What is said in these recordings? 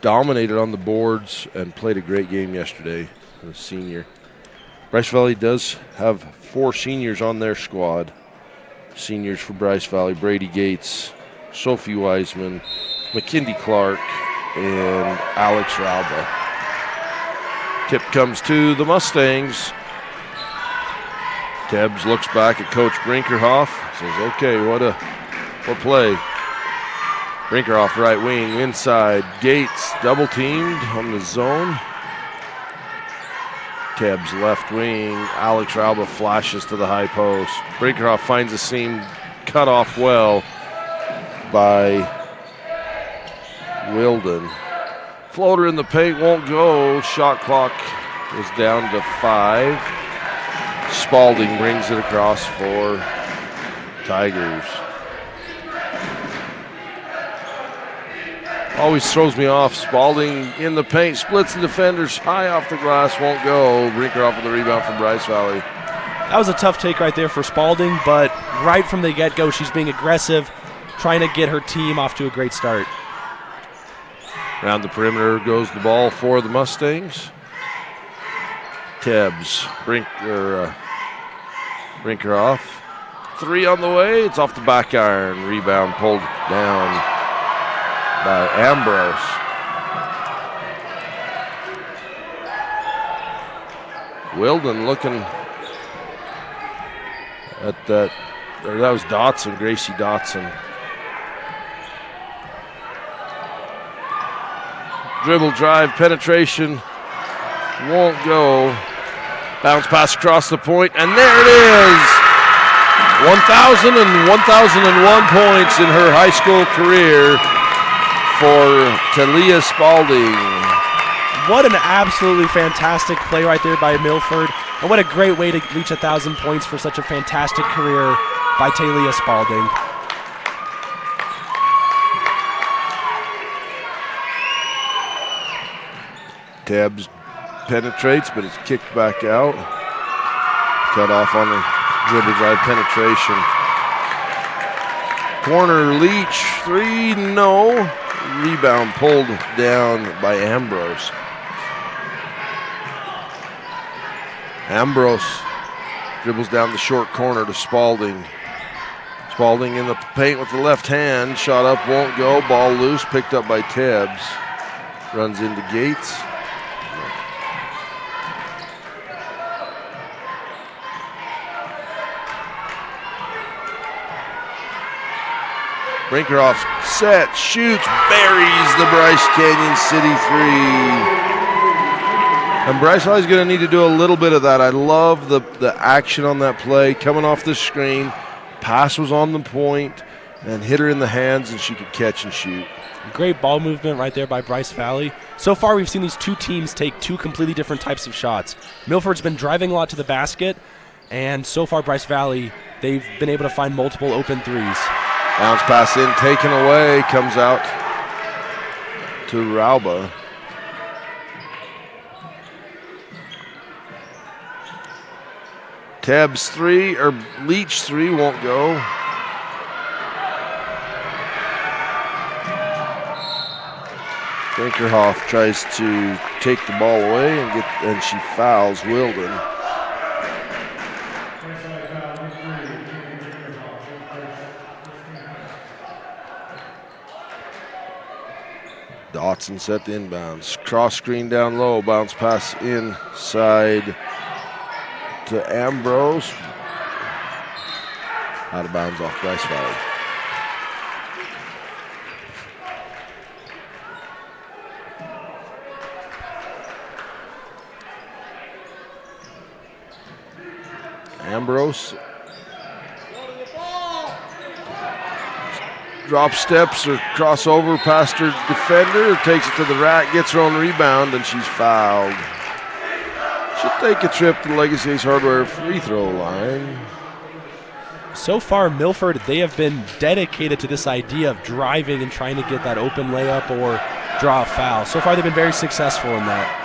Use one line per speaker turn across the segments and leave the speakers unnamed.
dominated on the boards and played a great game yesterday, a senior. Bryce Valley does have 4 seniors on their squad. Seniors for Bryce Valley: Brady Gates, Sophie Wiseman, McKindy Clark, and Alex Rauba. Tip comes to the Mustangs. Tebbs looks back at Coach Brinkerhoff, says, okay, what play. Brinkerhoff right wing, inside. Gates double teamed on the zone. Tebbs left wing. Alex Rauba flashes to the high post. Brinkerhoff finds a seam, cut off well by Wilden. Floater in the paint won't go. Shot clock is down to 5. Spalding brings it across for Tigers. Always throws me off. Spalding in the paint, splits the defenders, high off the glass, won't go. Brinkerhoff with the rebound from Bryce Valley.
That was a tough take right there for Spalding, but right from the get-go, she's being aggressive, trying to get her team off to a great start.
Around the perimeter goes the ball for the Mustangs. Tebbs, Brinkerhoff. 3 on the way. It's off the back iron. Rebound pulled down by Ambrose. Wilden looking at that. That was Dotson, Gracie Dotson. Dribble drive, penetration, won't go. Bounce pass across the point, and there it is. 1,000 and 1,001 points in her high school career for Talia Spalding.
What an absolutely fantastic play right there by Milford, and what a great way to reach 1,000 points for such a fantastic career by Talia Spalding.
Tebbs penetrates, but it's kicked back out. Cut off on the dribble drive penetration. Corner, Leach, 3, no. Rebound pulled down by Ambrose. Ambrose dribbles down the short corner to Spalding. Spalding in the paint with the left hand. Shot up, won't go. Ball loose, picked up by Tebbs. Runs into Gates. Brinkerhoff set, shoots, buries the Bryce Canyon City 3. And Bryce Valley's going to need to do a little bit of that. I love the action on that play. Coming off the screen, pass was on the point, and hit her in the hands, and she could catch and shoot.
Great ball movement right there by Bryce Valley. So far, we've seen these two teams take 2 completely different types of shots. Milford's been driving a lot to the basket, and so far, Bryce Valley, they've been able to find multiple open threes.
Bounce pass in, taken away, comes out to Rauba. Tebbs 3, or Leach 3 won't go. Brinkerhoff tries to take the ball away and she fouls Wilden. Dotson set the inbounds. Cross screen down low. Bounce pass inside to Ambrose. Out of bounds off Bryce Valley. Ambrose drop steps or crossover past her defender, takes it to the rack, gets her own rebound, and she's fouled. She'll take a trip to Legacy Ace Hardware free throw line.
So far, Milford, they have been dedicated to this idea of driving and trying to get that open layup or draw a foul. So far, they've been very successful in that.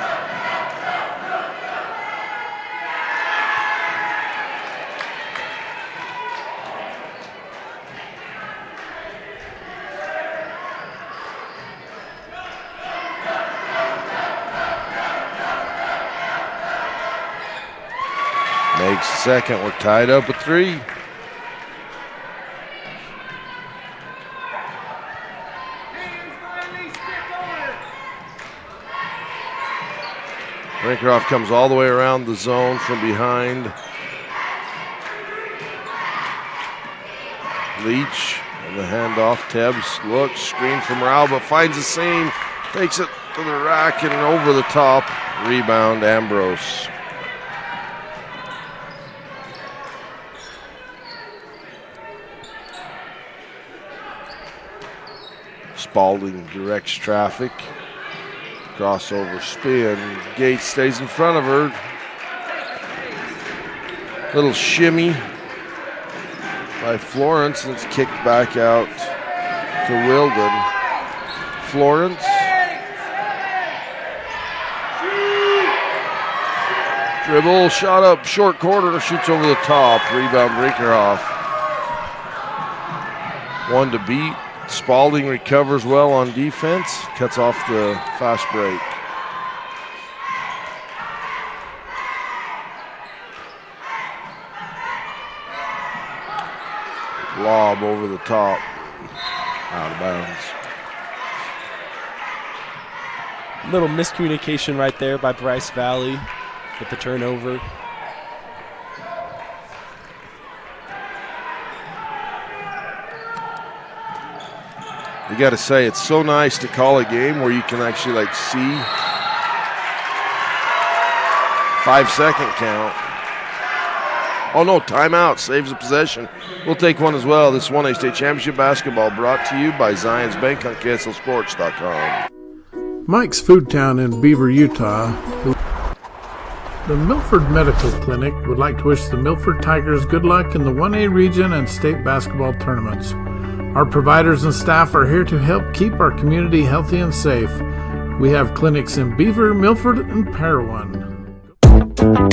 Makes the second. We're tied up at 3. Brinkeroff comes all the way around the zone from behind. Leach and the handoff. Tebbs looks, screen from Rao, but finds a seam. Takes it to the rack and over the top. Rebound, Ambrose. Spalding directs traffic. Crossover spin. Gates stays in front of her. Little shimmy by Florence, and it's kicked back out to Wilden. Florence. Dribble, shot up, short corner, shoots over the top. Rebound, Brinkeroff. 1 to beat. Spalding recovers well on defense, cuts off the fast break. Lob over the top, out of bounds.
Little miscommunication right there by Bryce Valley with the turnover.
You got to say, it's so nice to call a game where you can actually like see 5-second count. Oh no, timeout, saves the possession. We'll take one as well. This 1A State Championship basketball brought to you by Zions Bank on KSLSports.com.
Mike's Food Town in Beaver, Utah. The Milford Medical Clinic would like to wish the Milford Tigers good luck in the 1A region and state basketball tournaments. Our providers and staff are here to help keep our community healthy and safe. We have clinics in Beaver, Milford, and Parowan.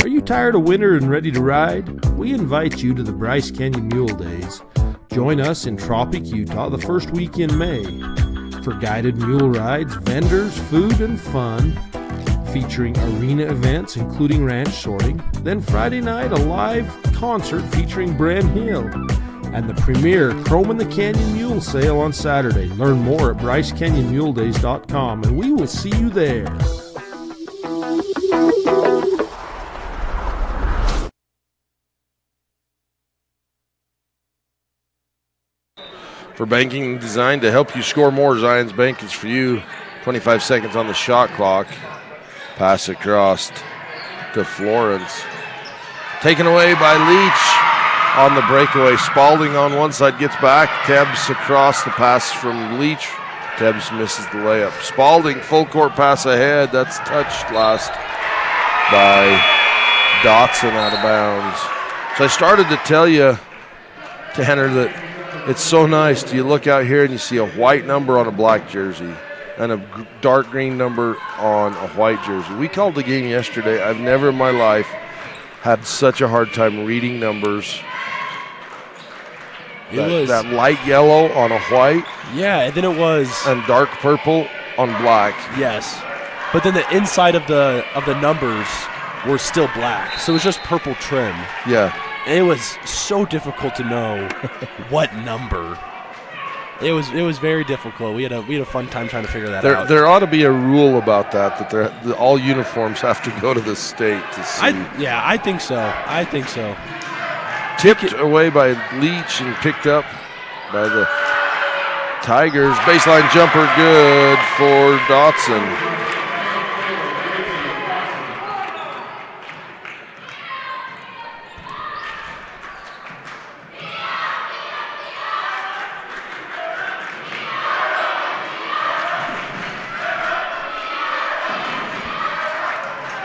Are you tired of winter and ready to ride? We invite you to the Bryce Canyon Mule Days. Join us in Tropic, Utah the first week in May for guided mule rides, vendors, food, and fun, featuring arena events including ranch sorting. Then Friday night, a live concert featuring Bren Hill. And the premier Chrome in the Canyon Mule Sale on Saturday. Learn more at BryceCanyonMuleDays.com, and we will see you there.
For banking designed to help you score more, Zions Bank is for you. 25 seconds on the shot clock. Pass across to Florence. Taken away by Leach. On the breakaway, Spalding on one side gets back. Tebbs across the pass from Leach. Tebbs misses the layup. Spalding, full court pass ahead. That's touched last by Dotson out of bounds. So I started to tell you, Tanner, that it's so nice. You look out here and you see a white number on a black jersey and a dark green number on a white jersey. We called the game yesterday. I've never in my life had such a hard time reading numbers. That light yellow on a white.
Yeah, and then it was
and dark purple on black.
Yes, but then the inside of the numbers were still black, so it was just purple trim.
Yeah,
and it was so difficult to know what number. It was very difficult. We had a fun time trying to figure that out.
There ought to be a rule about that all uniforms have to go to the state to see.
I think so.
Tipped away by Leach and picked up by the Tigers. Baseline jumper good for Dotson.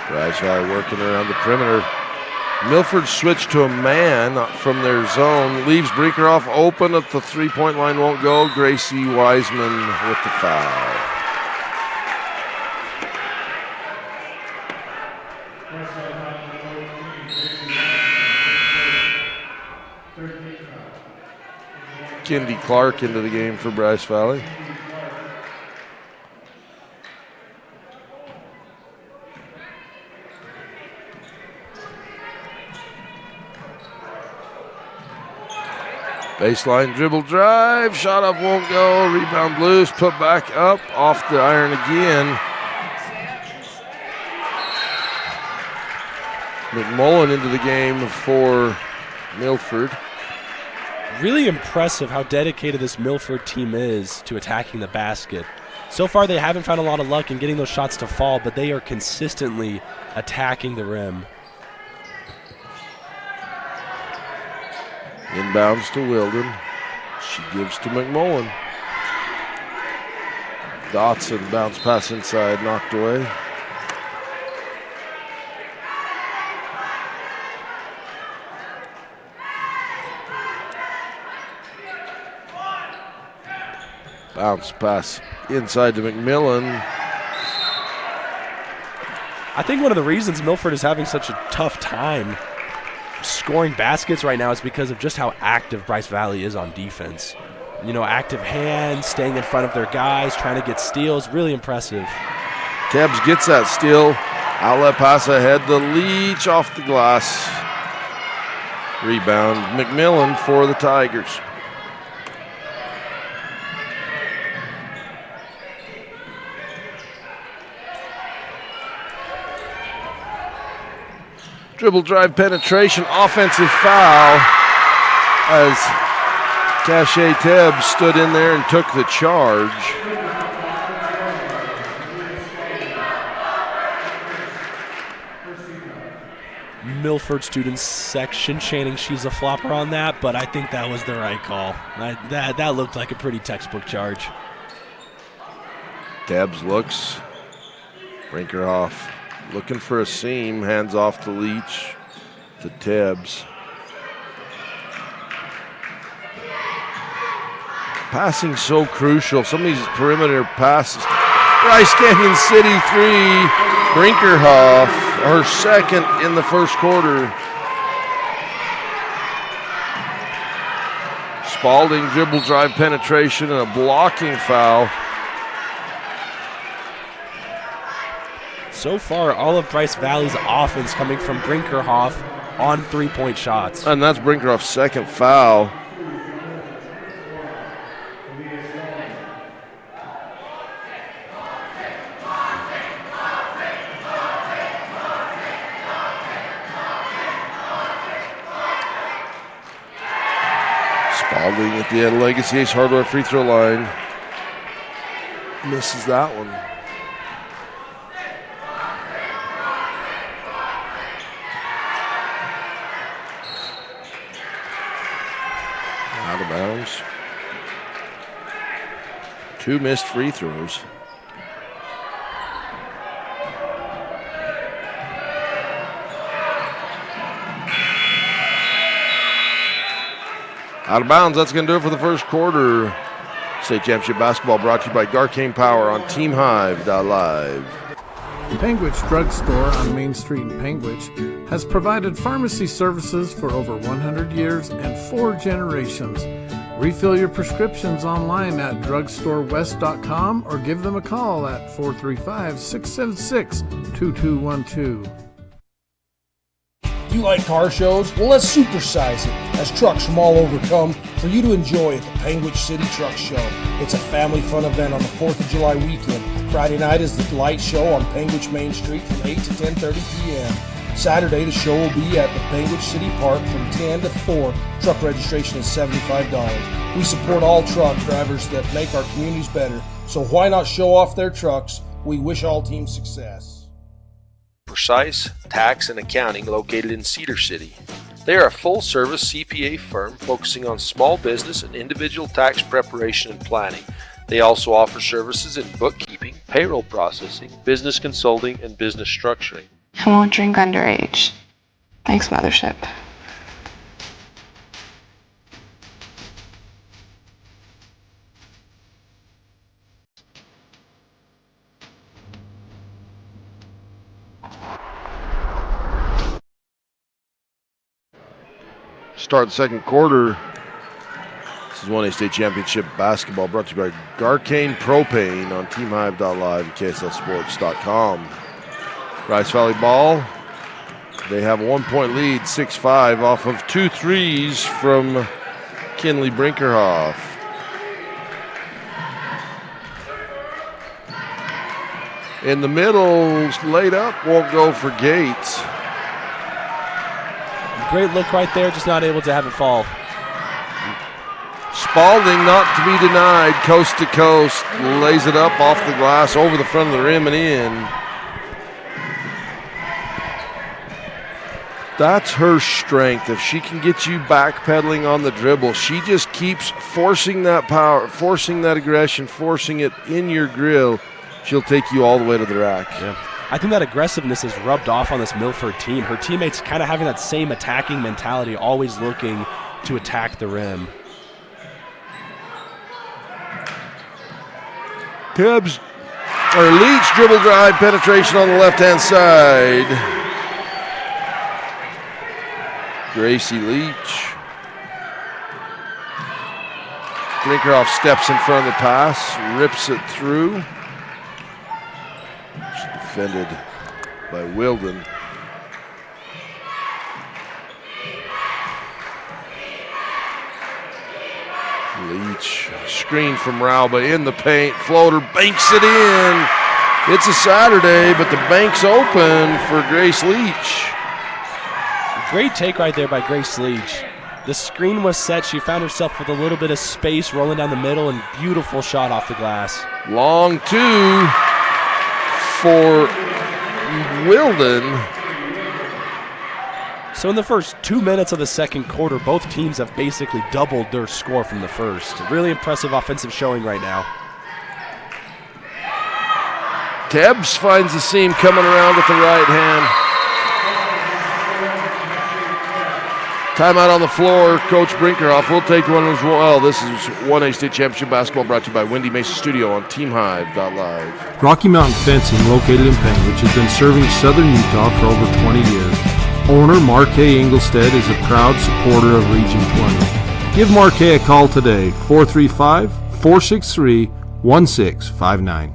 Bryce Valley working around the perimeter. Milford switched to a man from their zone. Leaves Brinkeroff open at the three-point line. Won't go. Gracie Wiseman with the foul. Kendi Clark into the game for Bryce Valley. Baseline dribble drive. Shot up won't go. Rebound Blues. Put back up. Off the iron again. McMullen into the game for Milford.
Really impressive how dedicated this Milford team is to attacking the basket. So far, they haven't found a lot of luck in getting those shots to fall, but they are consistently attacking the rim.
Inbounds to Wilden. She gives to McMullen. Dotson bounce pass inside, knocked away. Bounce pass inside to McMillan.
I think one of the reasons Milford is having such a tough time scoring baskets right now is because of just how active Bryce Valley is on defense. You know, active hands, staying in front of their guys, trying to get steals. Really impressive.
Tebbs gets that steal. Outlet pass ahead to Leach off the glass. Rebound McMillan for the Tigers. Dribble drive penetration, offensive foul as Cache Tebbs stood in there and took the charge.
Milford student section chanting she's a flopper on that, but I think that was the right call. That looked like a pretty textbook charge.
Tebbs looks. Brinkerhoff looking for a seam, hands off to Leach, to Tebbs. Passing so crucial. Some of these perimeter passes. Bryce Canyon City 3. Brinkerhoff, her second in the first quarter. Spalding dribble drive penetration and a blocking foul.
So far, all of Bryce Valley's offense coming from Brinkerhoff on three-point shots.
And that's Brinkerhoff's second foul. Spalding at the Legacy Ace Hardware free throw line. Misses that one. Out of bounds. Two missed free throws. Out of bounds. That's going to do it for the first quarter. State Championship Basketball brought to you by Garcane Power on TeamHive.live.
Panguitch Drug Store on Main Street in Panguitch has provided pharmacy services for over 100 years and 4 generations. Refill your prescriptions online at drugstorewest.com or give them a call at 435-676-2212.
You like car shows? Well, let's supersize it as trucks from all over come for you to enjoy at the Panguitch City Truck Show. It's a family fun event on the 4th of July weekend. Friday night is the light show on Panguitch Main Street from 8 to 10:30 p.m. Saturday, the show will be at the Panguitch City Park from 10 to 4. Truck registration is $75. We support all truck drivers that make our communities better, so why not show off their trucks? We wish all teams success.
Precise Tax and Accounting located in Cedar City. They are a full-service CPA firm focusing on small business and individual tax preparation and planning. They also offer services in bookkeeping, payroll processing, business consulting, and business structuring.
I won't drink underage. Thanks, Mothership.
Start the second quarter. This is 1A State Championship Basketball brought to you by Garcane Propane on TeamHive.live and KSLSports.com. Bryce Valley ball. They have a 1-point lead, 6-5, off of 2 threes from Kinley Brinkerhoff. In the middle, laid up, won't go for Gates.
Great look right there, just not able to have it fall.
Spalding not to be denied, coast to coast, lays it up off the glass, over the front of the rim and in. That's her strength. If she can get you backpedaling on the dribble, she just keeps forcing that power, forcing that aggression, forcing it in your grill. She'll take you all the way to the rack.
Yeah. I think that aggressiveness is rubbed off on this Milford team. Her teammates kind of having that same attacking mentality, always looking to attack the rim.
Leach dribble drive penetration on the left-hand side. Gracie Leach. Brinkerhoff steps in front of the pass, rips it through. She's defended by Wilden. Leach, screen from Rauba in the paint, floater, banks it in. It's a Saturday, but the bank's open for Grace Leach.
Great take right there by Grace Leach. The screen was set. She found herself with a little bit of space rolling down the middle, and beautiful shot off the glass.
Long two for Wilden.
So in the first 2 minutes of the second quarter, both teams have basically doubled their score from the first. Really impressive offensive showing right now.
Tebbs finds the seam coming around with the right hand. Timeout on the floor. Coach Brinkerhoff will take one as well. This is 1A State Championship Basketball brought to you by Windy Mesa Studio on TeamHive.live.
Rocky Mountain Fencing, located in Penguich, has been serving southern Utah for over 20 years. Owner Marquet Engelstead is a proud supporter of Region 20. Give Marquet a call today, 435-463-1659.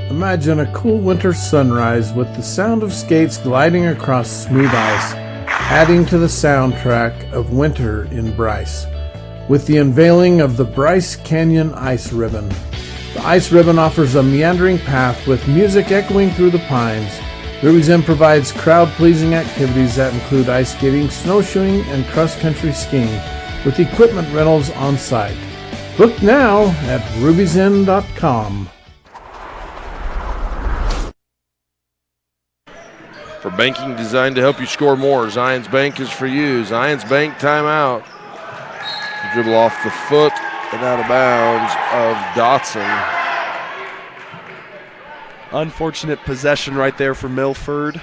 Imagine a cool winter sunrise with the sound of skates gliding across smooth ice, adding to the soundtrack of winter in Bryce. With the unveiling of the Bryce Canyon Ice Ribbon. The ice ribbon offers a meandering path with music echoing through the pines. Ruby's Inn provides crowd-pleasing activities that include ice skating, snowshoeing, and cross-country skiing, with equipment rentals on site. Book now at rubysin.com.
For banking designed to help you score more, Zions Bank is for you. Zions Bank timeout. Dribble off the foot and out of bounds of Dotson.
Unfortunate possession right there for Milford.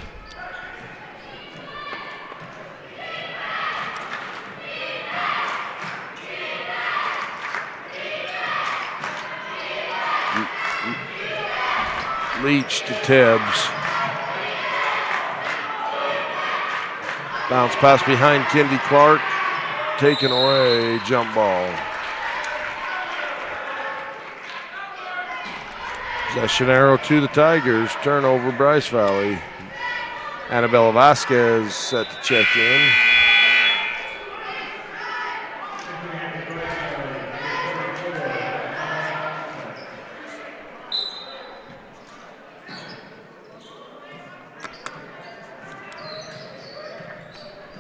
Leach to Tebbs. Bounce pass behind Kendi Clark. Taken away, jump ball. Possession arrow to the Tigers. Turnover, Bryce Valley. Annabella Vasquez set to check in.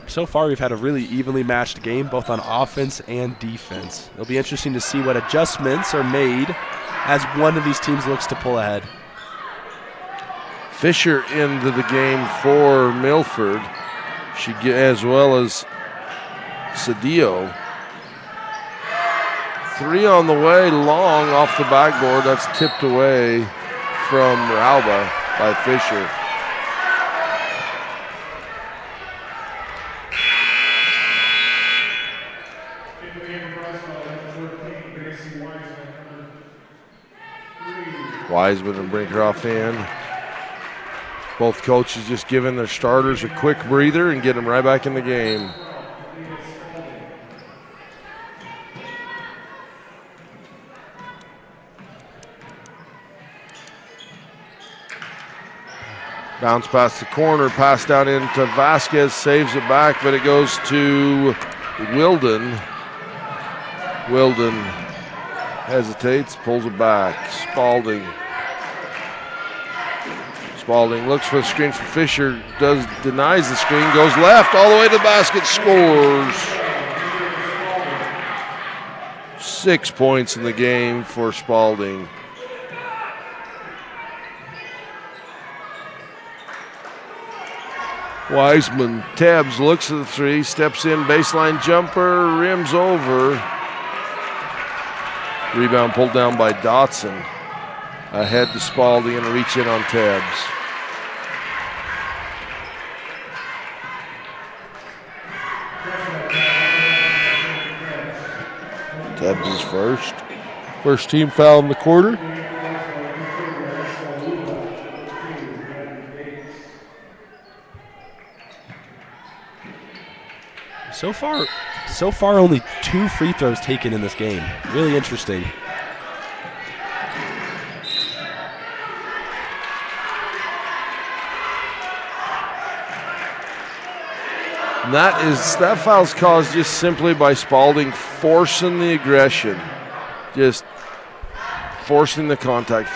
So far, we've had a really evenly matched game, both on offense and defense. It'll be interesting to see what adjustments are made as one of these teams looks to pull ahead.
Fisher into the game for Milford. As well as Cedillo. Three on the way, long off the backboard. That's tipped away from Rauba by Fisher. Wiseman and Brinkerhoff in. Both coaches just giving their starters a quick breather and getting them right back in the game. Bounce past the corner, pass down into Vasquez, saves it back, but it goes to Wilden. Wilden hesitates, pulls it back. Spalding looks for the screen for Fisher, denies the screen, goes left all the way to the basket, scores. 6 points in the game for Spalding. Wiseman, Tebbs looks at the three, steps in, baseline jumper, rims over. Rebound pulled down by Dotson. Ahead to Spalding and a reach in on Tebbs. Tebbs is first. First team foul in the quarter.
So far, only 2 free throws taken in this game. Really interesting.
And that foul's caused just simply by Spalding forcing the aggression, just forcing the contact.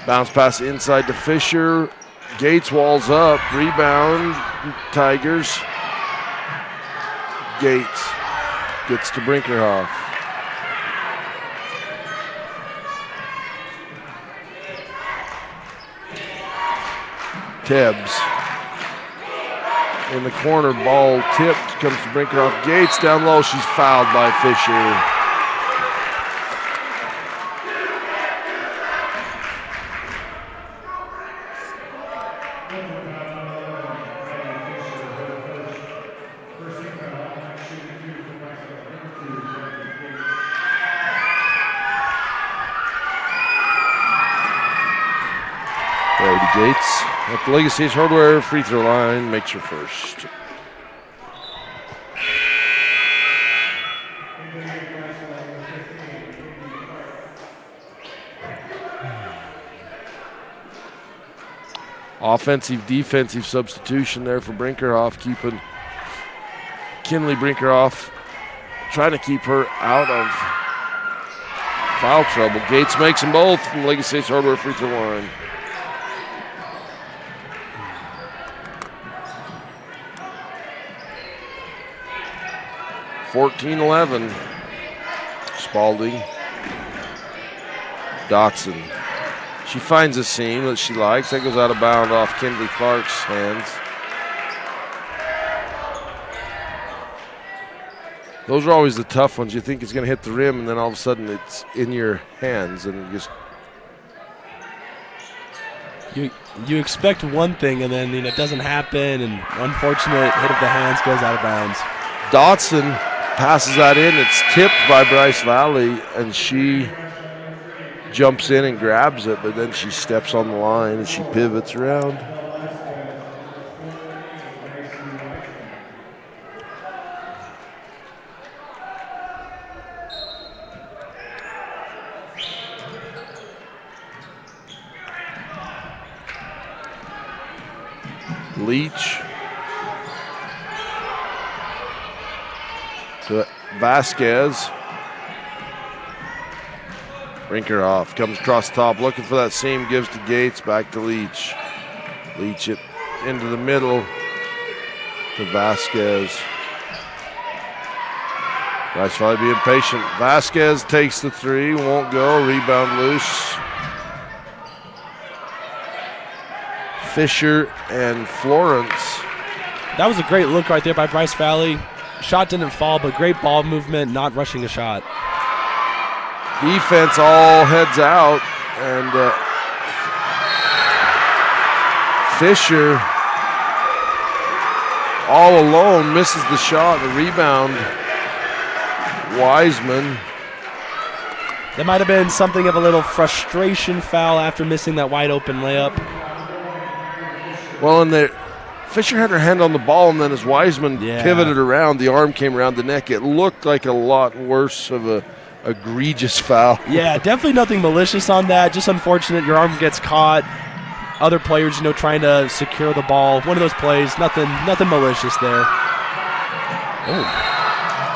Bounce pass inside to Fisher. Gates walls up, rebound, Tigers. Gates gets to Brinkerhoff. Tebbs in the corner, ball tipped, comes to Brinkerhoff. Gates down low, she's fouled by Fisher. Gates at the Legacy Hardware free throw line makes her first. Offensive, defensive substitution there for Brinkerhoff, keeping Kinley Brinkerhoff, trying to keep her out of foul trouble. Gates makes them both from Legacy Hardware free throw line. (14-11). Spalding. Dotson. She finds a seam that she likes. That goes out of bounds off Kendley Clark's hands. Those are always the tough ones. You think it's going to hit the rim, and then all of a sudden it's in your hands, and just
you expect one thing, and then it doesn't happen, and unfortunate hit of the hands goes out of bounds.
Dotson passes that in. It's tipped by Bryce Valley, and she jumps in and grabs it, but then she steps on the line and she pivots around. Leach to Vasquez. Brinkerhoff comes across the top, looking for that seam, gives to Gates, back to Leach. Leach it into the middle to Vasquez. Bryce Valley being patient. Vasquez takes the three, won't go, rebound loose. Fisher and Florence.
That was a great look right there by Bryce Valley. Shot didn't fall, but great ball movement, not rushing a shot.
Defense all heads out, and Fisher all alone misses the shot. The rebound, Wiseman.
That might have been something of a little frustration foul after missing that wide open layup.
Well, and Fisher had her hand on the ball, and then as Wiseman pivoted around, the arm came around the neck. It looked like a lot worse of a egregious foul.
Yeah, definitely nothing malicious on that. Just unfortunate your arm gets caught. Other players, trying to secure the ball. One of those plays, nothing malicious there.
Oh.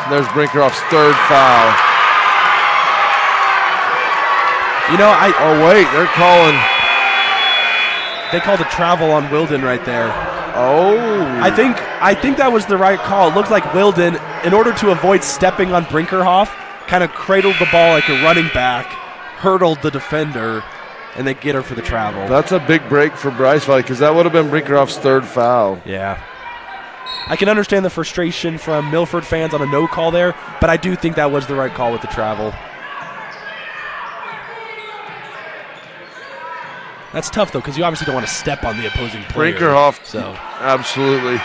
There's Brinkerhoff's third foul. They're calling.
They called a travel on Wilden right there.
Oh.
I think that was the right call. It looked like Wilden, in order to avoid stepping on Brinkerhoff, kind of cradled the ball like a running back, hurdled the defender, and they get her for the travel.
That's a big break for Bryce Valley because that would have been Brinkerhoff's third foul.
Yeah. I can understand the frustration from Milford fans on a no call there, but I do think that was the right call with the travel. That's tough, though, because you obviously don't want to step on the opposing player.
Brinkerhoff
So
absolutely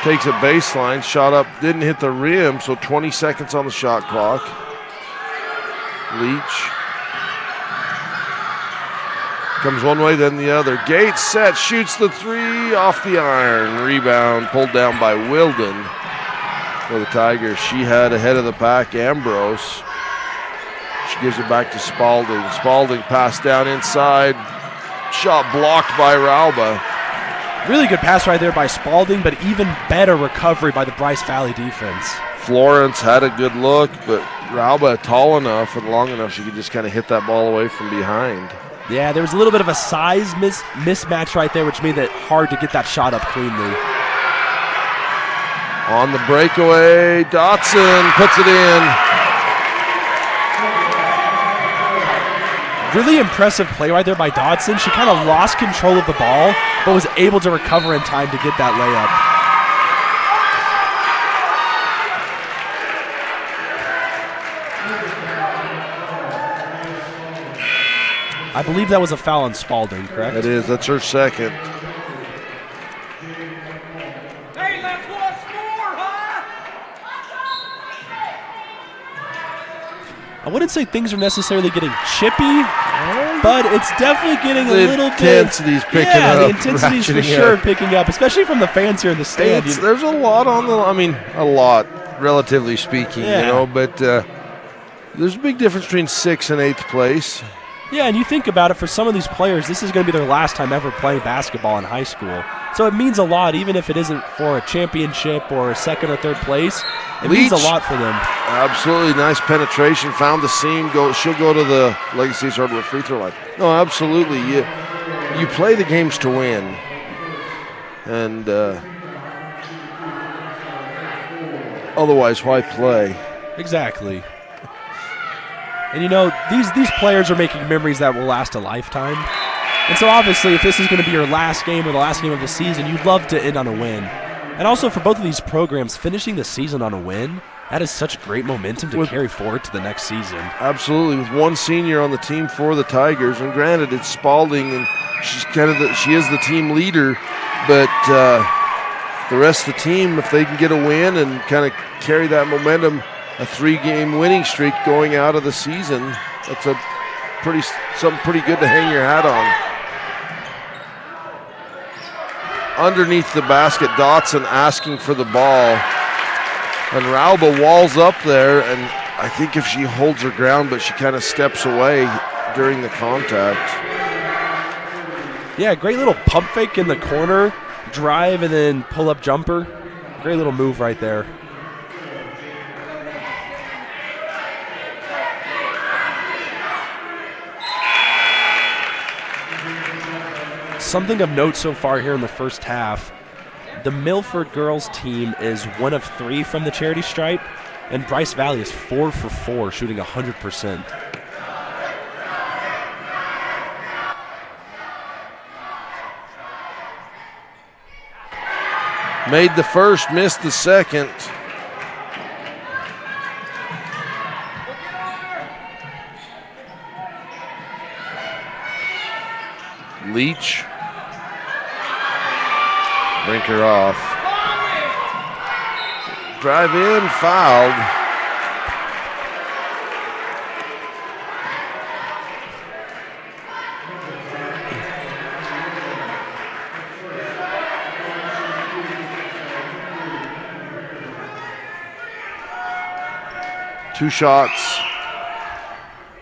takes a baseline, shot up, didn't hit the rim, so 20 seconds on the shot clock. Leach comes one way, then the other. Gates set, shoots the three off the iron. Rebound pulled down by Wilden for the Tigers. She had ahead of the pack Ambrose. She gives it back to Spalding. Spalding passed down inside. Shot blocked by Rauba.
really good pass right there by Spalding, but even better recovery by the Bryce Valley defense.
Florence had a good look, but Rauba tall enough and long enough she could just kind of hit that ball away from behind.
Yeah, there was a little bit of a size mismatch right there, which made it hard to get that shot up cleanly.
On the breakaway, Dotson puts it in.
Really impressive play right there by Dodson. She kind of lost control of the ball, but was able to recover in time to get that layup. I believe that was a foul on Spalding, correct?
It is. That's her second.
Hey, let's go score, huh?
I wouldn't say things are necessarily getting chippy, but it's definitely getting a little bit.
The intensity's picking up.
Yeah, the intensity's for
ratcheting
sure
up.
picking up, especially from the fans here in the stand.
There's a lot on the. I mean, a lot, relatively speaking,
Yeah.
But there's a big difference between 6th and 8th place.
Yeah, and you think about it, for some of these players, this is going to be their last time ever playing basketball in high school. So it means a lot, even if it isn't for a championship or a 2nd or 3rd place. It means a lot for them.
Absolutely nice penetration. Found the seam. She'll go to the Legacy Hardwood free throw line. No, absolutely. You play the games to win, and otherwise, why play?
Exactly. And these players are making memories that will last a lifetime. And so obviously, if this is going to be your last game or the last game of the season, you'd love to end on a win. And also for both of these programs, finishing the season on a win, that is such great momentum to carry forward to the next season.
Absolutely, with one senior on the team for the Tigers, and granted it's Spalding, and she is the team leader, but the rest of the team, if they can get a win and kind of carry that momentum, a 3-game winning streak going out of the season, that's something pretty good to hang your hat on. Underneath the basket, Dotson asking for the ball. And Rauba walls up there, and I think if she holds her ground, but she kind of steps away during the contact.
Yeah, great little pump fake in the corner, drive, and then pull-up jumper. Great little move right there. Something of note so far here in the first half, the Milford girls team is 1 of 3 from the charity stripe, and Bryce Valley is 4 for 4, shooting 100%.
Made the first, missed the second. Leach. Brink her off. Drive in, fouled. Two shots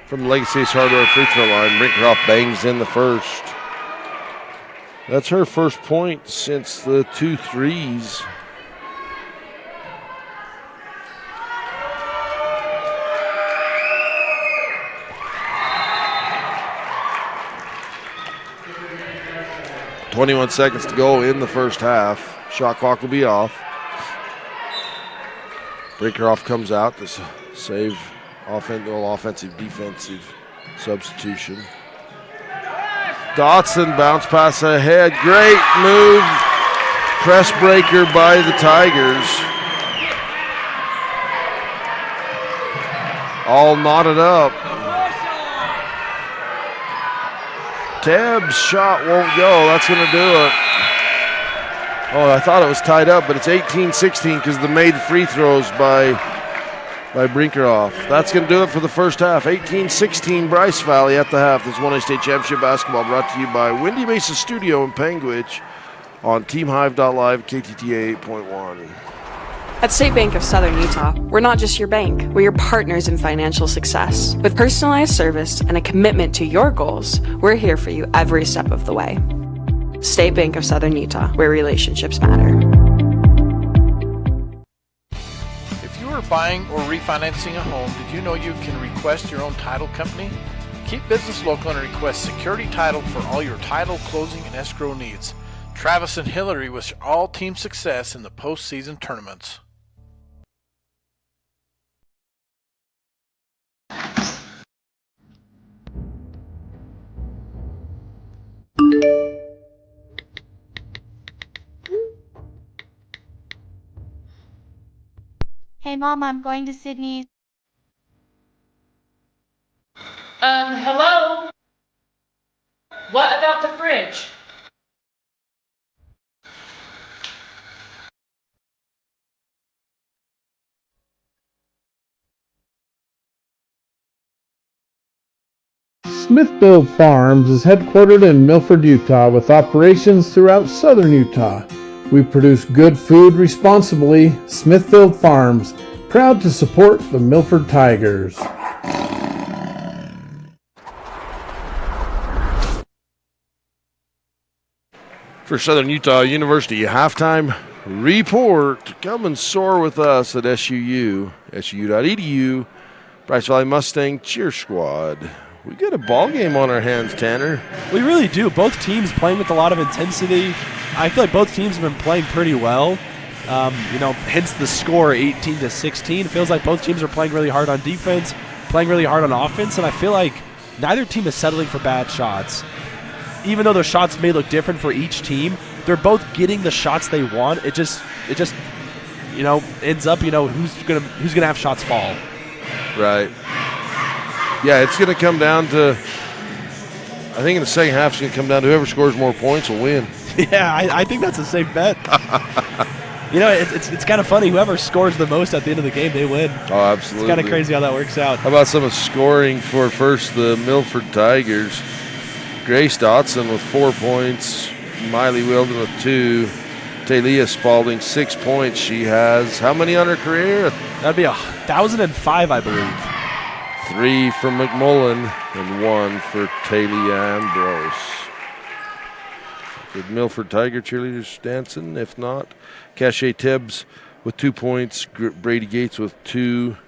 from the Legacy Ace Hardware free throw line. Brinkroff bangs in the first. That's her first point since the 2 threes. .21 seconds to go in the first half. Shot clock will be off. Brinkroff comes out to save offensive, defensive substitution. Dotson bounce pass ahead. Great move. Press breaker by the Tigers. All knotted up. Teb's shot won't go. That's going to do it. Oh, I thought it was tied up, but it's 18-16 because the made free throws by Brinkroff. That's going to do it for the first half. 18-16 Bryce Valley at the half. This 1A State Championship basketball brought to you by Windy Mesa Studio in Panguitch on TeamHive.live, KTTA 8.1.
At State Bank of Southern Utah, we're not just your bank, we're your partners in financial success. With personalized service and a commitment to your goals, we're here for you every step of the way. State Bank of Southern Utah, where relationships matter.
If you are buying or refinancing a home, did you know you can request your own title company? Keep business local and request security title for all your title, closing, and escrow needs. Travis and Hillary wish all team success in the postseason tournaments.
Hey Mom, I'm going to Sydney.
Hello? What about the fridge?
Smithfield Farms is headquartered in Milford, Utah, with operations throughout southern Utah. We produce good food responsibly. Smithfield Farms, proud to support the Milford Tigers.
For Southern Utah University halftime report, come and soar with us at SUU, SUU.edu, Bryce Valley Mustang Cheer Squad. We got a ball game on our hands, Tanner.
We really do. Both teams playing with a lot of intensity. I feel like both teams have been playing pretty well. Hence the score 18-16. It feels like both teams are playing really hard on defense, playing really hard on offense, and I feel like neither team is settling for bad shots. Even though their shots may look different for each team, they're both getting the shots they want. It just ends up, who's gonna have shots fall.
Right. Yeah, it's going to come down to, I think in the second half, it's going to come down to whoever scores more points will win.
Yeah, I think that's a safe bet. It's kind of funny. Whoever scores the most at the end of the game, they win.
Oh, absolutely.
It's kind of crazy how that works out.
How about some of scoring for first the Milford Tigers? Grace Dotson with 4 points. Miley Wilden with 2. Talia Spalding, 6 points. She has how many on her career?
That'd be 1,005, I believe.
3 from McMullen and 1 for Talia Ambrose. The Milford Tiger cheerleaders dancing. If not, Cachet Tibbs with 2 points. Brady Gates with 2.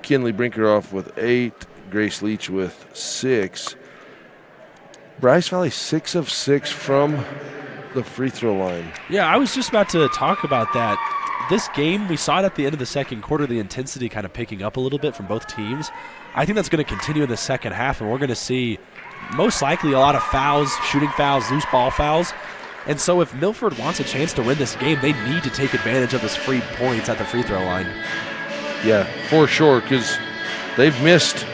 Kinley Brinkeroff with 8. Grace Leach with 6. Bryce Valley 6 of 6 from the free throw line.
Yeah, I was just about to talk about that. This game, we saw it at the end of the second quarter, the intensity kind of picking up a little bit from both teams. I think that's going to continue in the second half, and we're going to see most likely a lot of fouls, shooting fouls, loose ball fouls. And so if Milford wants a chance to win this game, they need to take advantage of this free points at the free throw line.
Yeah, for sure, because they've missed,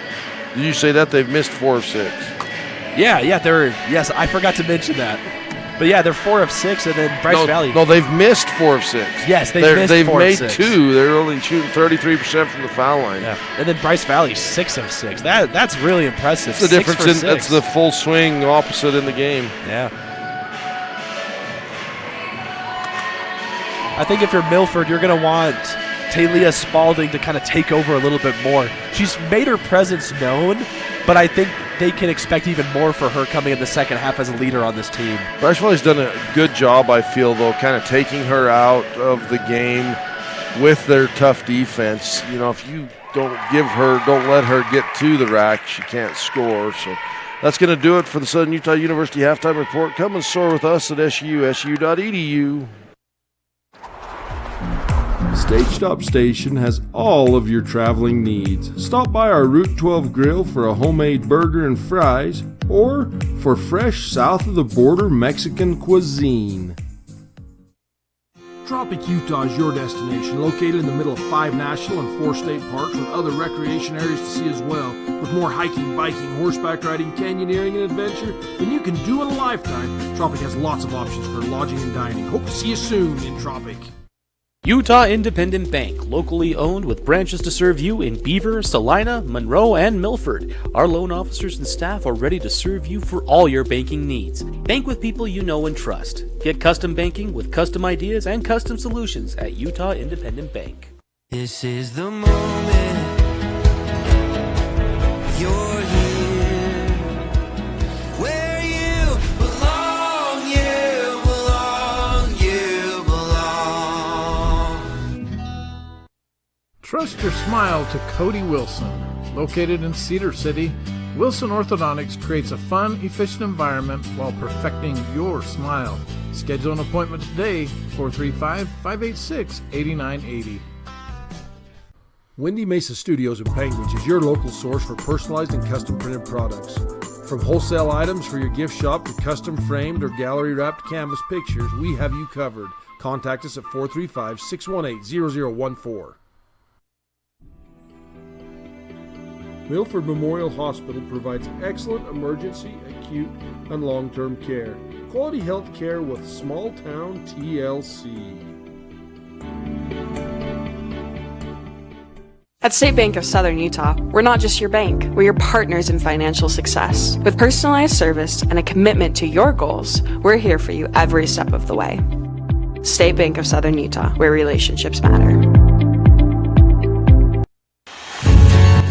did you say that? They've missed 4 of 6.
Yeah, yes, I forgot to mention that. But yeah, they're 4 of 6, and then Bryce Valley.
No, they've missed 4 of 6.
Yes, they've missed 4 of 6.
They've made 2. They're only shooting 33% from the foul line.
Yeah. And then Bryce Valley 6 of 6. That's really impressive.
That's the difference. That's the full swing opposite in the game.
Yeah. I think if you're Milford, you're going to want Talia Spalding to kind of take over a little bit more. She's made her presence known, but I think they can expect even more for her coming in the second half as a leader on this team.
Bryce Valley's done a good job, I feel, though, kind of taking her out of the game with their tough defense. You know, if you don't let her get to the rack, she can't score. So that's going to do it for the Southern Utah University Halftime Report. Come and soar with us at su.edu.
Stage Stop Station has all of your traveling needs. Stop by our Route 12 grill for a homemade burger and fries, or for fresh south of the border Mexican cuisine. Tropic Utah is your destination, located in the middle of 5 national and 4 state parks with other recreation areas to see as well. With more hiking, biking, horseback riding, canyoneering, and adventure than you can do in a lifetime, Tropic has lots of options for lodging and dining. Hope to see you soon in Tropic.
Utah Independent Bank, locally owned with branches to serve you in Beaver, Salina, Monroe, and Milford. Our loan officers and staff are ready to serve you for all your banking needs. Bank with people you know and trust. Get custom banking with custom ideas and custom solutions at Utah Independent Bank.
This is the moment you're here, where you belong, you belong, you belong.
Trust your smile to Cody Wilson. Located in Cedar City, Wilson Orthodontics creates a fun, efficient environment while perfecting your smile. Schedule an appointment today, 435-586-8980.
Windy Mesa Studios in Panguitch is your local source for personalized and custom printed products. From wholesale items for your gift shop to custom framed or gallery wrapped canvas pictures, we have you covered. Contact us at 435-618-0014. Milford Memorial Hospital provides excellent emergency, acute, and long-term care. Quality health care with small town TLC.
At State Bank of Southern Utah, we're not just your bank, we're your partners in financial success. With personalized service and a commitment to your goals, we're here for you every step of the way. State Bank of Southern Utah, where relationships matter.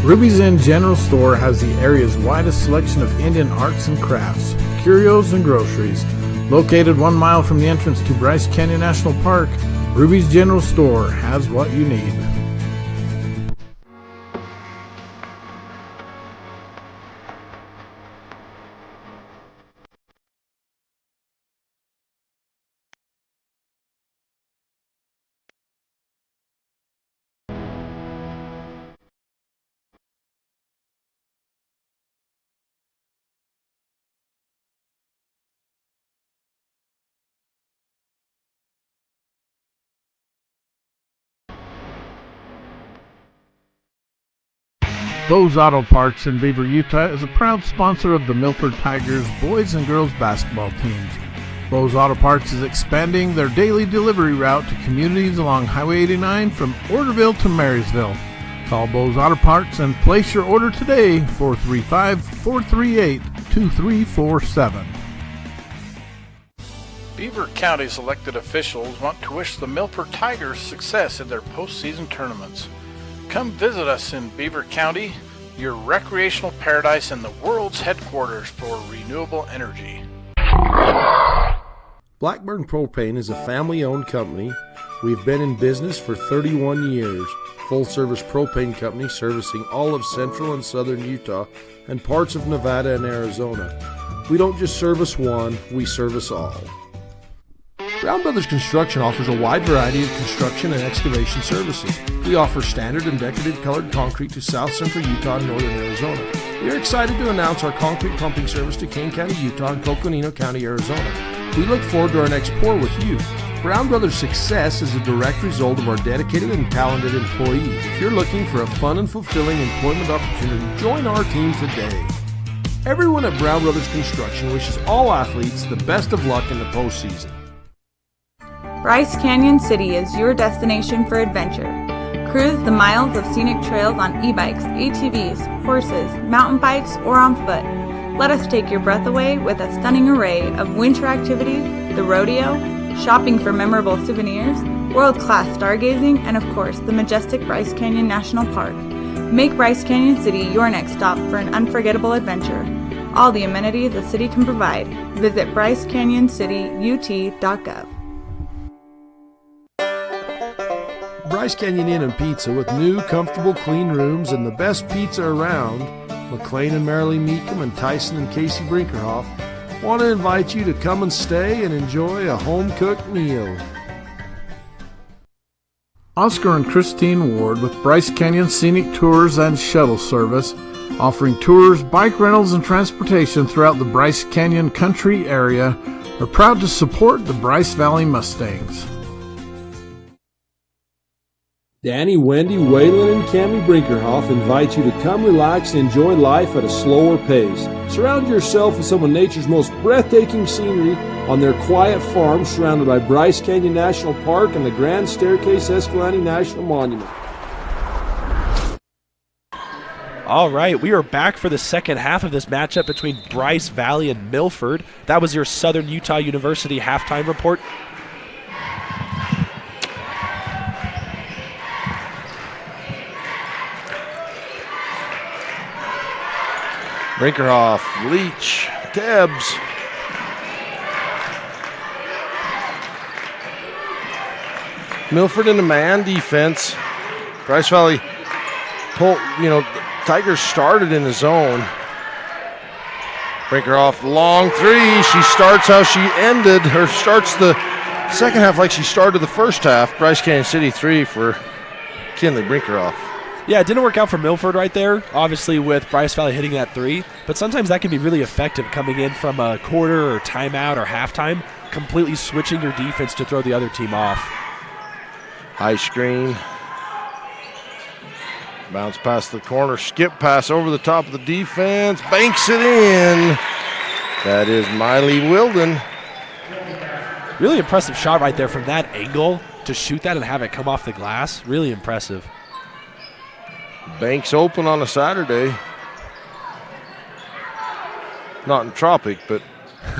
Ruby's Inn General Store has the area's widest selection of Indian arts and crafts, curios, and groceries. Located 1 mile from the entrance to Bryce Canyon National Park, Ruby's General Store has what you need. Bose Auto Parts in Beaver, Utah is a proud sponsor of the Milford Tigers boys and girls basketball teams. Bose Auto Parts is expanding their daily delivery route to communities along Highway 89 from Orderville to Marysville. Call Bose Auto Parts and place your order today, 435-438-2347.
Beaver County's elected officials want to wish the Milford Tigers success in their postseason tournaments. Come visit us in Beaver County, your recreational paradise and the world's headquarters for renewable energy.
Blackburn Propane is a family-owned company. We've been in business for 31 years. Full-service propane company servicing all of central and southern Utah and parts of Nevada and Arizona. We don't just service one, we service all. Brown Brothers Construction offers a wide variety of construction and excavation services. We offer standard and decorative colored concrete to south central Utah and northern Arizona. We are excited to announce our concrete pumping service to Kane County, Utah and Coconino County, Arizona. We look forward to our next pour with you. Brown Brothers' success is a direct result of our dedicated and talented employees. If you're looking for a fun and fulfilling employment opportunity, join our team today. Everyone at Brown Brothers Construction wishes all athletes the best of luck in the postseason.
Bryce Canyon City is your destination for adventure. Cruise the miles of scenic trails on e-bikes, ATVs, horses, mountain bikes, or on foot. Let us take your breath away with a stunning array of winter activities, the rodeo, shopping for memorable souvenirs, world-class stargazing, and of course, the majestic Bryce Canyon National Park. Make Bryce Canyon City your next stop for an unforgettable adventure. All the amenities the city can provide. Visit brycecanyoncityut.gov.
Bryce Canyon Inn and Pizza, with new, comfortable, clean rooms and the best pizza around. McLean and Marilee Meekum and Tyson and Casey Brinkerhoff want to invite you to come and stay and enjoy a home-cooked meal.
Oscar and Christine Ward with Bryce Canyon Scenic Tours and Shuttle Service, offering tours, bike rentals, and transportation throughout the Bryce Canyon country area, are proud to support the Bryce Valley Mustangs.
Danny, Wendy, Waylon, and Cammie Brinkerhoff invite you to come relax and enjoy life at a slower pace. Surround yourself with some of nature's most breathtaking scenery on their quiet farm surrounded by Bryce Canyon National Park and the Grand Staircase Escalante National Monument.
All right, we are back for the second half of this matchup between Bryce Valley and Milford. That was your Southern Utah University halftime report.
Brinkerhoff, Leach, Tebbs. Milford in a man defense. Bryce Valley Tigers started in the zone. Brinkerhoff, long three. She starts how she ended, or starts the second half like she started the first half. Bryce Canyon City 3 for Kinley Brinkerhoff.
Yeah, it didn't work out for Milford right there, obviously with Bryce Valley hitting that three, but sometimes that can be really effective coming in from a quarter or timeout or halftime, completely switching your defense to throw the other team off.
High screen. Bounce past the corner, skip pass over the top of the defense, banks it in. That is Miley Wilden.
Really impressive shot right there from that angle to shoot that and have it come off the glass. Really impressive.
Banks open on a Saturday. Not in Tropic, but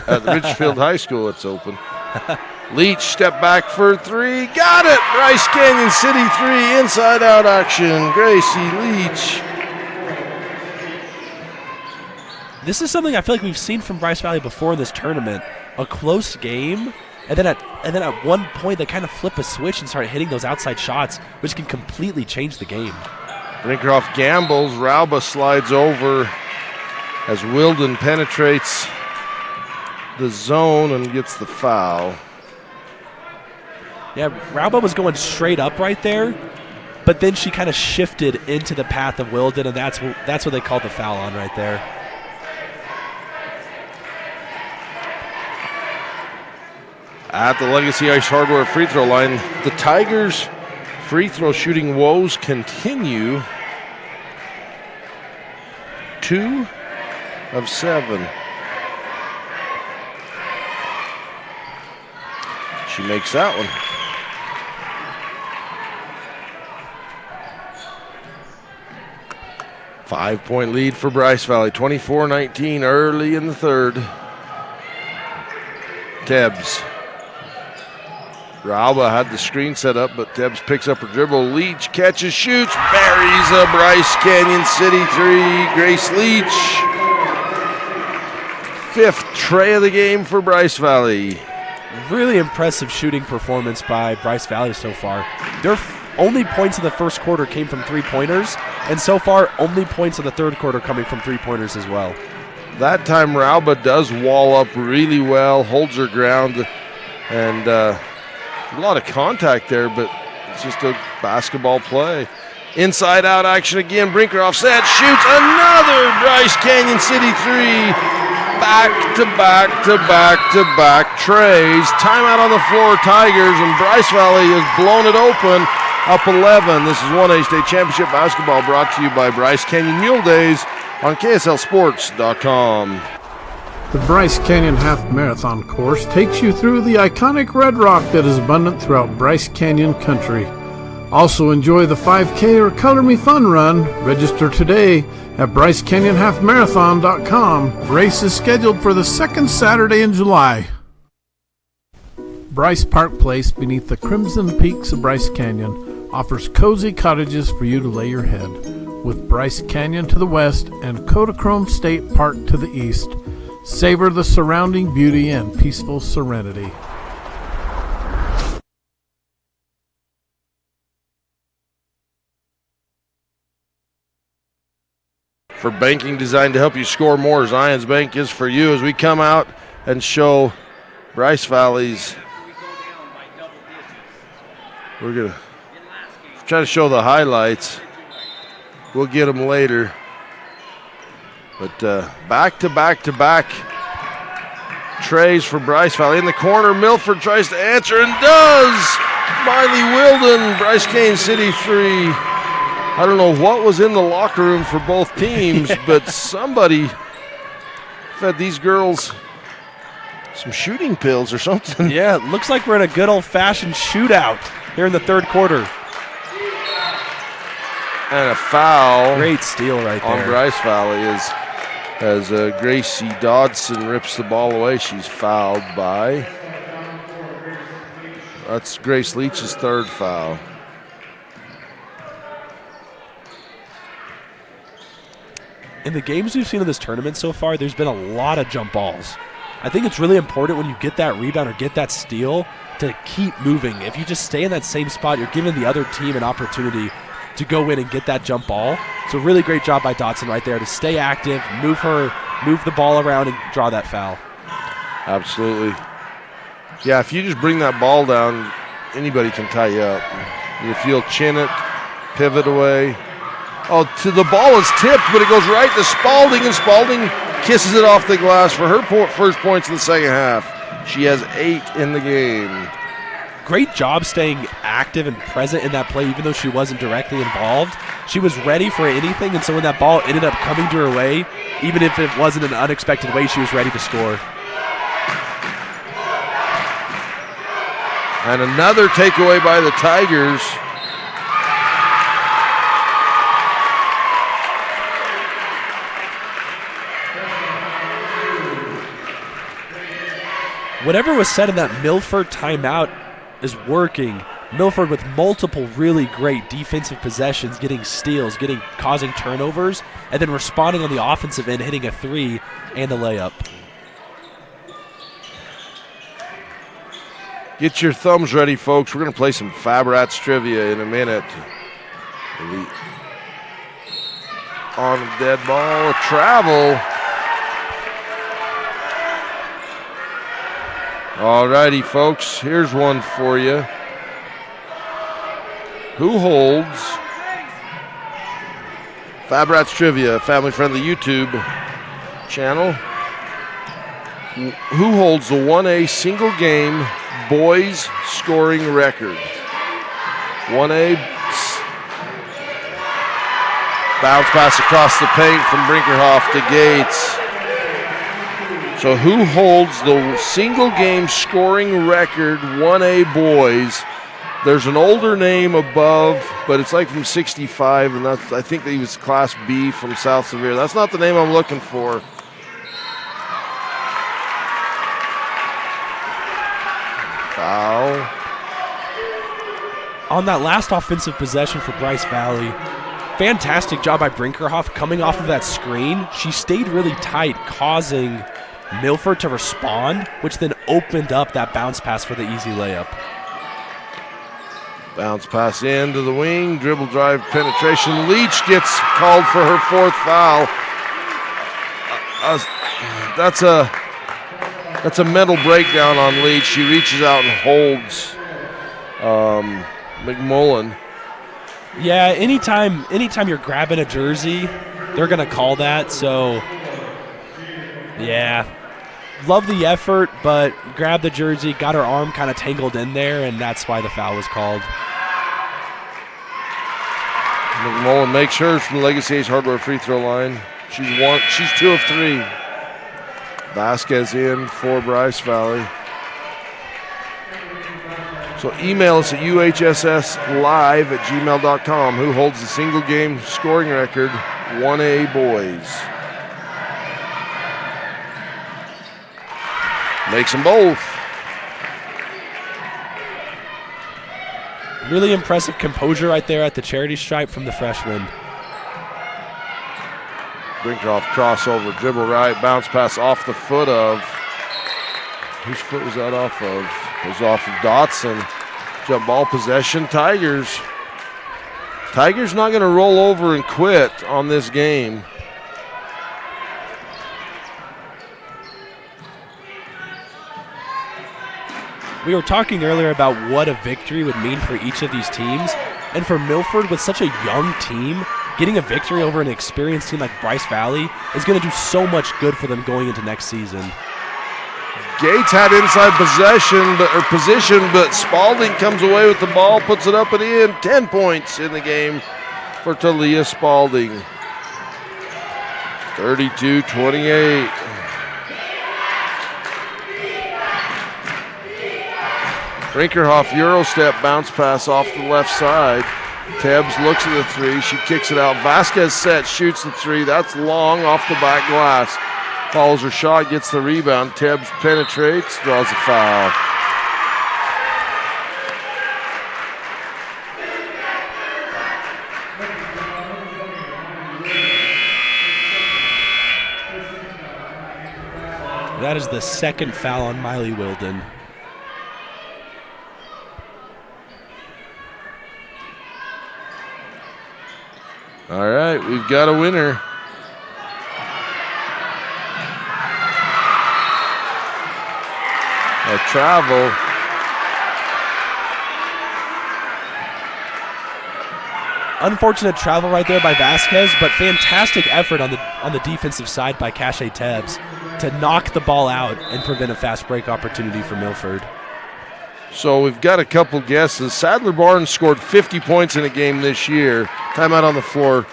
at Ridgefield High School it's open. Leach step back for three. Got it! Bryce Canyon City 3, inside out action. Gracie Leach.
This is something I feel like we've seen from Bryce Valley before in this tournament. A close game, and then at one point they kind of flip a switch and start hitting those outside shots, which can completely change the game.
Brinkerhoff gambles. Rauba slides over as Wilden penetrates the zone and gets the foul.
Yeah, Rauba was going straight up right there, but then she kind of shifted into the path of Wilden, and that's what they called the foul on right there.
At the Legacy Ice Hardware free throw line, the Tigers' free throw shooting woes continue. 2 of 7. She makes that one. Five-point lead for Bryce Valley, 24-19 early in the third. Tebbs. Rauba had the screen set up, but Tebbs picks up her dribble. Leach catches, shoots, buries a Bryce Canyon City 3. Grace Leach. 5th tray of the game for Bryce Valley.
Really impressive shooting performance by Bryce Valley so far. Their only points in the first quarter came from three-pointers, and so far only points in the third quarter coming from three-pointers as well.
That time Rauba does wall up really well, holds her ground, and a lot of contact there, but it's just a basketball play. Inside out action again. Brinkerhoff set, shoots another Bryce Canyon City 3. Back to back to back to back trays. Timeout on the floor, Tigers, and Bryce Valley has blown it open. Up 11. This is 1A State Championship Basketball brought to you by Bryce Canyon Mule Days on KSLSports.com.
The Bryce Canyon Half Marathon course takes you through the iconic red rock that is abundant throughout Bryce Canyon country. Also enjoy the 5K or Color Me Fun run. Register today at BryceCanyonHalfMarathon.com. Race is scheduled for the second Saturday in July. Bryce Park Place beneath the crimson peaks of Bryce Canyon offers cozy cottages for you to lay your head. With Bryce Canyon to the west and Kodachrome State Park to the east, savor the surrounding beauty and peaceful serenity.
For banking designed to help you score more, Zion's Bank is for you as we come out and show Bryce Valley's. We're going to try to show the highlights. We'll get them later. But back to back trays for Bryce Valley. In the corner, Milford tries to answer and does! Miley Wilden, Bryce Cane City 3. I don't know what was in the locker room for both teams, but somebody fed these girls some shooting pills or something.
Yeah, it looks like we're in a good old-fashioned shootout here in the third quarter.
And a foul.
Great steal right there.
On Bryce Valley as Gracie Dodson rips the ball away. She's fouled by. That's Grace Leach's third foul.
In the games we've seen in this tournament so far, there's been a lot of jump balls. I think it's really important when you get that rebound or get that steal to keep moving. If you just stay in that same spot, you're giving the other team an opportunity to go in and get that jump ball. So really great job by Dotson right there to stay active, move the ball around and draw that foul.
Absolutely. Yeah, if you just bring that ball down, anybody can tie you up. If you'll chin it, pivot away. Oh, the ball is tipped, but it goes right to Spalding, and Spalding kisses it off the glass for her first points in the second half. She has 8 in the game.
Great job staying active and present in that play, even though she wasn't directly involved. She was ready for anything, and so when that ball ended up coming to her way, even if it wasn't an unexpected way, she was ready to score.
And another takeaway by the Tigers.
Whatever was said in that Milford timeout is working. Milford with multiple really great defensive possessions, getting steals, causing turnovers, and then responding on the offensive end, hitting a 3 and the layup.
Get your thumbs ready, folks. We're going to play some Fab Rats trivia in a minute. On a dead ball, a travel. All righty, folks. Here's one for you. Who holds Fab Rats Trivia, a family-friendly YouTube channel? Who holds the 1A single-game boys scoring record? 1A bounce pass across the paint from Brinkerhoff to Gates. So who holds the single-game scoring record, 1A boys? There's an older name above, but it's like from 65, and that's, I think that he was Class B from South Sevier. That's not the name I'm looking for. Foul.
On that last offensive possession for Bryce Valley, fantastic job by Brinkerhoff coming off of that screen. She stayed really tight, causing Milford to respond, which then opened up that bounce pass for the easy layup.
Bounce pass into the wing, dribble drive penetration. Leach gets called for her 4th foul. That's a mental breakdown on Leach. She reaches out and holds McMullen.
Yeah, anytime you're grabbing a jersey, they're going to call that. So, yeah, love the effort, but grabbed the jersey, got her arm kind of tangled in there, and that's why the foul was called.
McMullen makes hers from the Legacy Ace Hardware free throw line. She's 2 of 3. Vasquez in for Bryce Valley. So email us at uhsslive@gmail.com. Who holds the single game scoring record, 1A boys? Makes them both.
Really impressive composure right there at the charity stripe from the freshman.
Brinkhoff crossover, dribble right, bounce pass off the foot of. Whose foot was that off of? It was off of Dotson. Jump ball possession, Tigers. Tigers not going to roll over and quit on this game.
We were talking earlier about what a victory would mean for each of these teams. And for Milford, with such a young team, getting a victory over an experienced team like Bryce Valley is going to do so much good for them going into next season.
Gates had inside position, but Spalding comes away with the ball, puts it up and in. 10 points in the game for Talia Spalding. 32-28. Brinkerhoff Euro step bounce pass off the left side. Tebbs looks at the three. She kicks it out. Vasquez set, shoots the three. That's long off the back glass. Follows her shot, gets the rebound. Tebbs penetrates, draws a foul.
That is the second foul on Miley Wilden.
All right, we've got a winner. A travel.
Unfortunate travel right there by Vasquez, but fantastic effort on the defensive side by Cache Tebbs to knock the ball out and prevent a fast break opportunity for Milford.
So we've got a couple guesses. Sadler Barnes scored 50 points in a game this year. Timeout on the floor.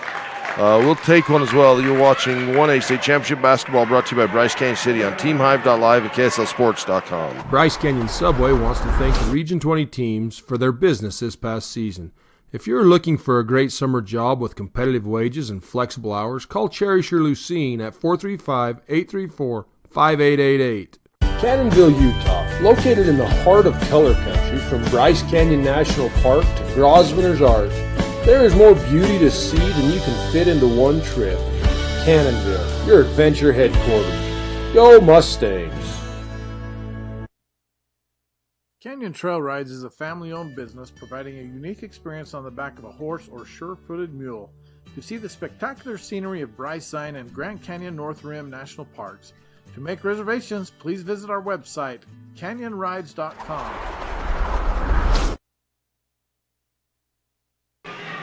We'll take one as well. You're watching 1A State Championship Basketball, brought to you by Bryce Canyon City on TeamHive.live and KSLSports.com.
Bryce Canyon Subway wants to thank the Region 20 teams for their business this past season. If you're looking for a great summer job with competitive wages and flexible hours, call Cherisher Lucene at 435-834-5888. Cannonville, Utah, located in the heart of color country from Bryce Canyon National Park to Grosvenor's Arch, there is more beauty to see than you can fit into one trip. Cannonville, your adventure headquarters. Go Mustangs!
Canyon Trail Rides is a family-owned business providing a unique experience on the back of a horse or sure-footed mule to see the spectacular scenery of Bryce Zion and Grand Canyon North Rim National Parks. To make reservations, please visit our website, canyonrides.com.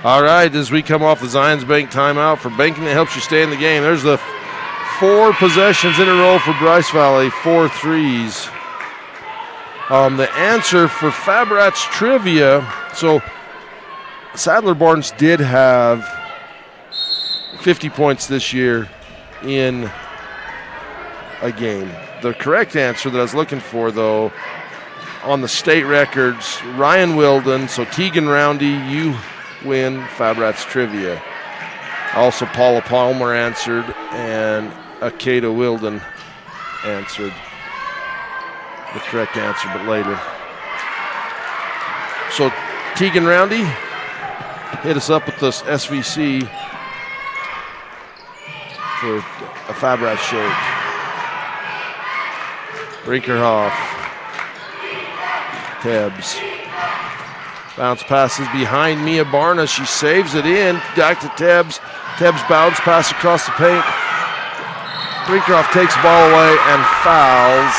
All right, as we come off the Zions Bank timeout for banking that helps you stay in the game, there's the 4 possessions in a row for Bryce Valley, 4 threes. The answer for Fab Rats trivia, so Sadler Barnes did have 50 points this year in a game. The correct answer that I was looking for, though, on the state records, Ryan Wilden, so Tegan Roundy, you win Fab Rats trivia. Also, Paula Palmer answered, and Akeda Wilden answered the correct answer, but later. So Tegan Roundy, hit us up with this SVC for a Fab Rats shirt. Brinkerhoff, Tebbs. Bounce passes behind Mia Barna. She saves it in. Back to Tebbs. Tebbs bounce pass across the paint. Brinkerhoff takes the ball away and fouls.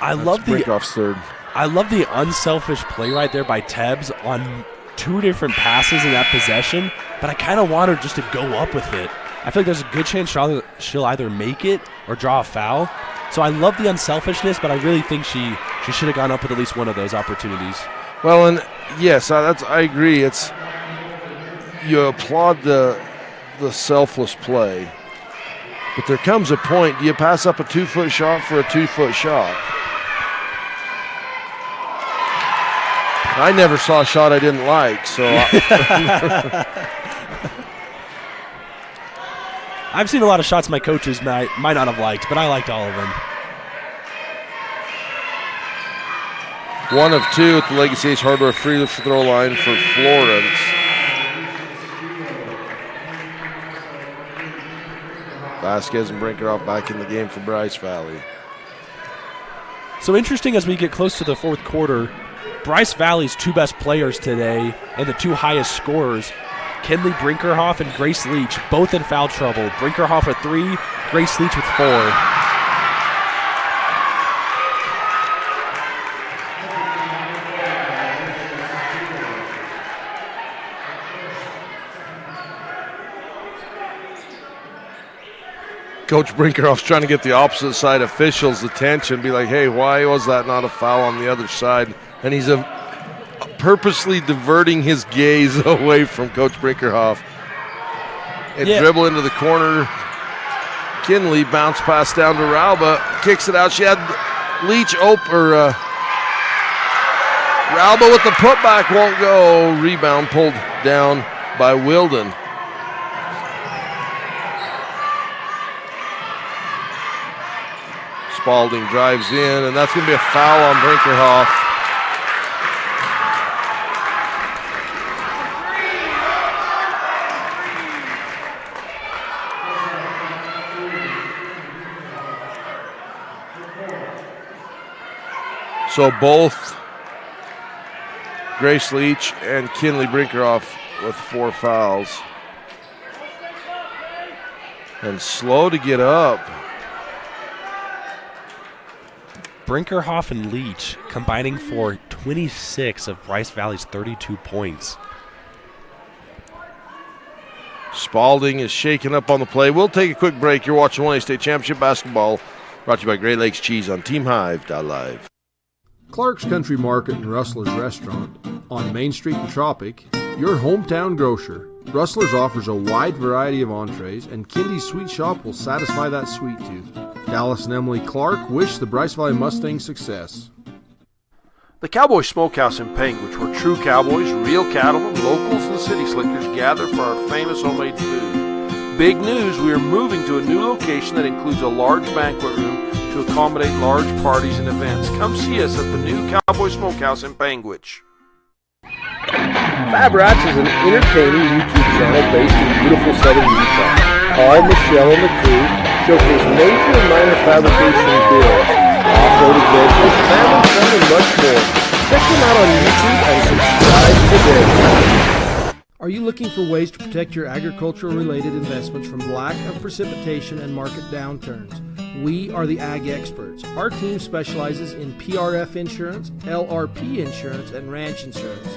I love
Brinkerhoff's third.
I love the unselfish play right there by Tebbs on 2 different passes in that possession, but I kind of want her just to go up with it. I feel like there's a good chance she'll either make it or draw a foul. So I love the unselfishness, but I really think she should have gone up with at least one of those opportunities.
Well, and yes, I agree. It's you applaud the selfless play, but there comes a point. Do you pass up a 2-foot shot for a 2-foot shot? I never saw a shot I didn't like, so.
I've seen a lot of shots my coaches might not have liked, but I liked all of them.
1 of 2 at the Legacy Ace Hardware free throw line for Florence. Vasquez and Brinkerhoff back in the game for Bryce Valley.
So interesting as we get close to the fourth quarter, Bryce Valley's 2 best players today and the 2 highest scorers, Kinley Brinkerhoff and Grace Leach, both in foul trouble. Brinkerhoff with 3, Grace Leach with 4.
Coach Brinkerhoff's trying to get the opposite side officials' attention, be like, hey, why was that not a foul on the other side? And he's purposely diverting his gaze away from Coach Brinkerhoff. Dribble into the corner. Kinley bounce pass down to Rauba, kicks it out. She had Leach Rauba with the putback, won't go. Rebound pulled down by Wilden. Spalding drives in, and that's going to be a foul on Brinkerhoff. So both Grace Leach and Kinley Brinkerhoff with 4 fouls. And slow to get up.
Brinkerhoff and Leach combining for 26 of Bryce Valley's 32 points.
Spalding is shaken up on the play. We'll take a quick break. You're watching 1A State Championship Basketball, brought to you by Great Lakes Cheese on TeamHive.live.
Clark's Country Market and Rustler's Restaurant on Main Street in Tropic, your hometown grocer. Rustler's offers a wide variety of entrees, and Kindy's Sweet Shop will satisfy that sweet tooth. Dallas and Emily Clark wish the Bryce Valley Mustangs success. The Cowboy Smokehouse in Panguitch, where true cowboys, real cattlemen, locals, and city slickers gather for our famous homemade food. Big news, we are moving to a new location that includes a large banquet room to accommodate large parties and events. Come see us at the new Cowboy Smokehouse in Panguitch.
Fab Rats is an entertaining YouTube channel based in beautiful southern Utah. Paul, Michelle, and the crew showcase major and minor fabrication builds, off-road adventures, family fun, and much more. Check them out on YouTube and subscribe today.
Are you looking for ways to protect your agricultural-related investments from lack of precipitation and market downturns? We are the Ag Experts. Our team specializes in PRF insurance, LRP insurance, and ranch insurance.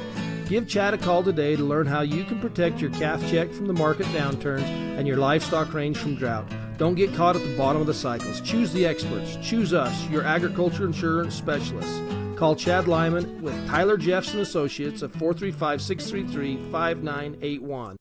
Give Chad a call today to learn how you can protect your calf check from the market downturns and your livestock range from drought. Don't get caught at the bottom of the cycles. Choose the experts. Choose us, your agriculture insurance specialists. Call Chad Lyman with Tyler Jeffson Associates at 435-633-5981.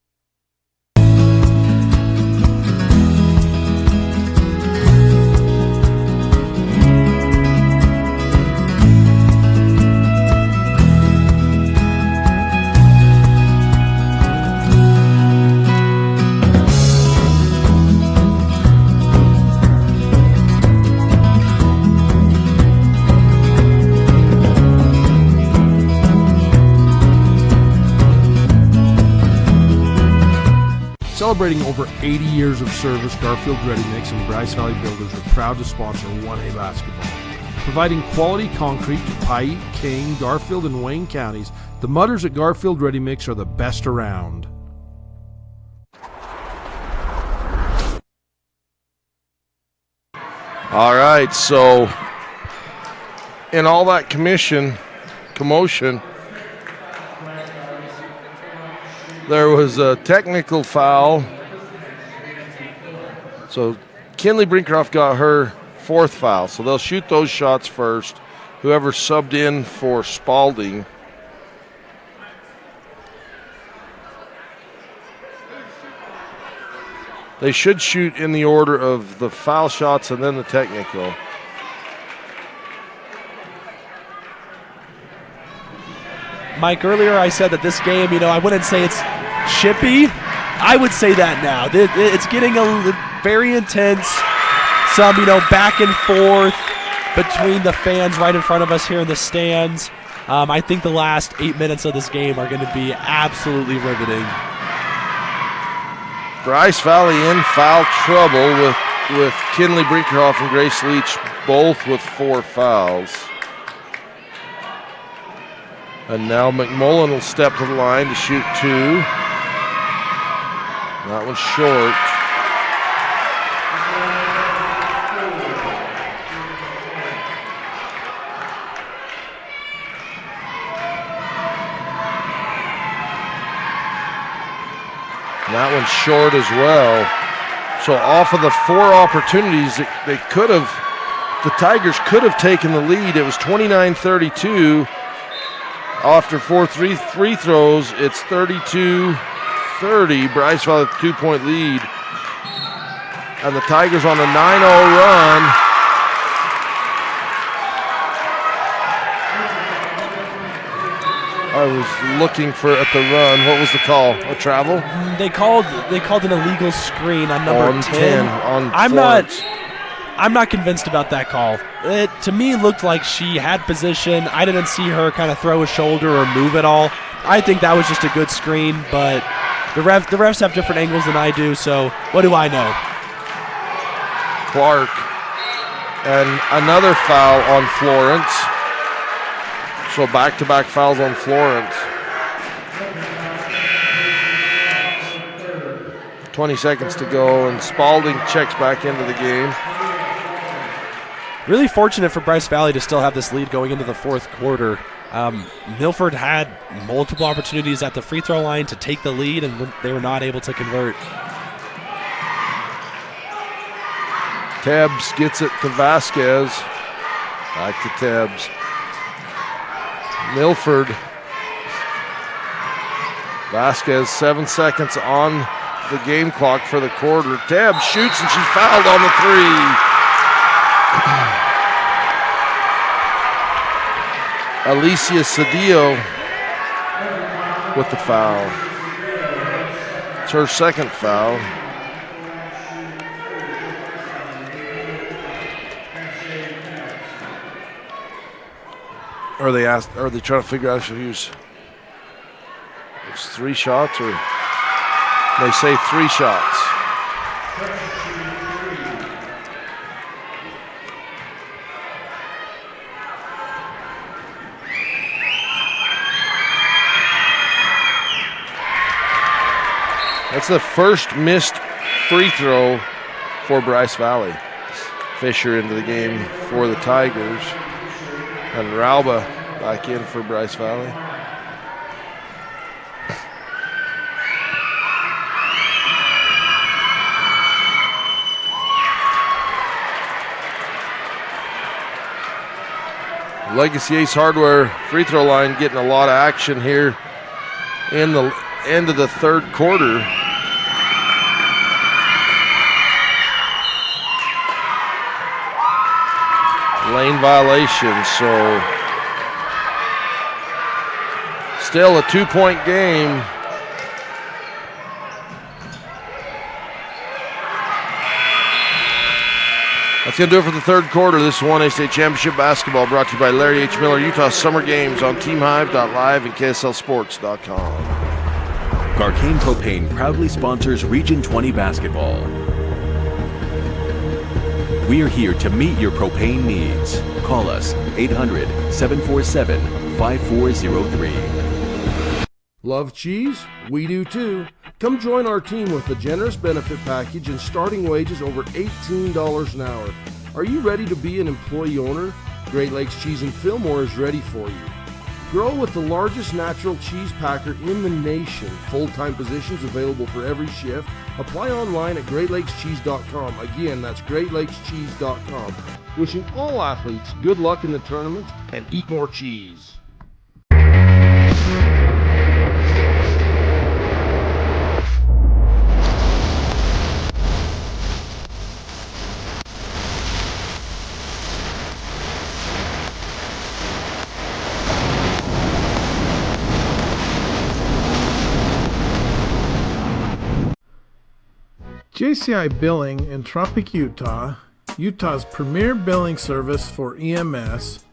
Celebrating over 80 years of service, Garfield Ready Mix and Bryce Valley Builders are proud to sponsor 1A Basketball. Providing quality concrete to Paiute, Kane, Garfield, and Wayne counties, the mudders at Garfield Ready Mix are the best around.
All right, so in all that commotion, there was a technical foul. So Kinley Brinkerhoff got her 4th foul. So they'll shoot those shots first. Whoever subbed in for Spalding. They should shoot in the order of the foul shots and then the technical.
Mike, earlier I said that this game, I wouldn't say it's chippy, I would say that now. It's getting very intense. Some, back and forth between the fans right in front of us here in the stands. I think the last 8 minutes of this game are going to be absolutely riveting.
Bryce Valley in foul trouble with Kinley Brinkerhoff and Grace Leach both with 4 fouls. And now McMullen will step to the line to shoot 2. That one's short. That one's short as well. So off of the 4 opportunities, the Tigers could have taken the lead. It was 29-32. After 4 free throws, it's 32-30. Bryce Valley with a 2-point lead. And the Tigers on a 9-0 run. I was looking at the run. What was the call? A travel?
They called an illegal screen on number 10. I'm
Florence.
not convinced about that call. It to me looked like she had position. I didn't see her kind of throw a shoulder or move at all. I think that was just a good screen, but the refs have different angles than I do, so what do I know?
Clark. And another foul on Florence. So back-to-back fouls on Florence. 20 seconds to go, and Spalding checks back into the game.
Really fortunate for Bryce Valley to still have this lead going into the 4th quarter. Milford had multiple opportunities at the free throw line to take the lead, and they were not able to convert.
Tebbs gets it to Vasquez. Back to Tebbs. Milford. Vasquez, 7 seconds on the game clock for the quarter. Tebbs shoots and she's fouled on the 3. Alicia Cedillo with the foul. It's her 2nd foul. Are they trying to figure out if it's 3 shots or they say 3 shots? That's the first missed free throw for Bryce Valley. Fisher into the game for the Tigers. And Rauba back in for Bryce Valley. Legacy Ace Hardware free throw line getting a lot of action here in the end of the 3rd quarter. Lane violation, so still a 2-point game. That's going to do it for the 3rd quarter. This is 1A State Championship Basketball brought to you by Larry H. Miller, Utah Summer Games on TeamHive.live and KSLSports.com.
Garcane Propane proudly sponsors Region 20 basketball. We are here to meet your propane needs. Call us 800-747-5403.
Love cheese? We do too. Come join our team with a generous benefit package and starting wages over $18 an hour. Are you ready to be an employee owner? Great Lakes Cheese in Fillmore is ready for you. Grow with the largest natural cheese packer in the nation. Full-time positions available for every shift. Apply online at GreatLakesCheese.com. Again, that's GreatLakesCheese.com. Wishing all athletes good luck in the tournament and eat more cheese.
JCI Billing in Tropic, Utah, Utah's premier billing service for EMS.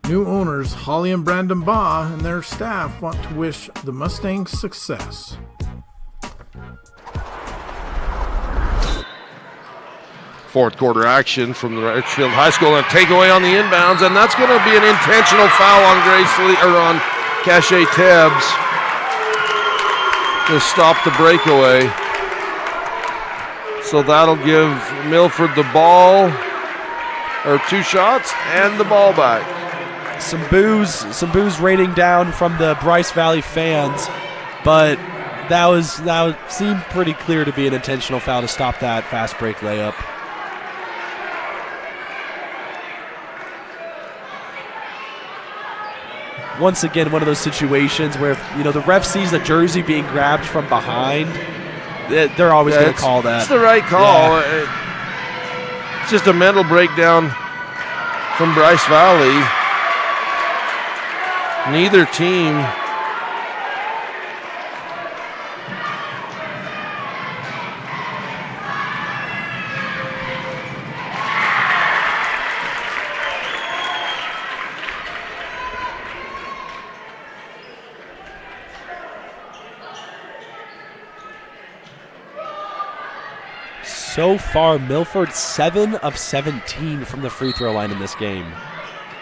New owners Holly and Brandon Baugh and their staff want to wish the Mustangs success.
Fourth quarter action from the Richfield High School and a takeaway on the inbounds, and that's going to be an intentional foul on on Cache Tebbs to stop the breakaway. So that'll give Milford the ball, or 2 shots, and the ball back.
Some boos raining down from the Bryce Valley fans, but that seemed pretty clear to be an intentional foul to stop that fast break layup. Once again, one of those situations where the ref sees the jersey being grabbed from behind, they're always going to call that.
It's the right call. Yeah. It's just a mental breakdown from Bryce Valley. Neither team
So far, Milford 7 of 17 from the free throw line in this game.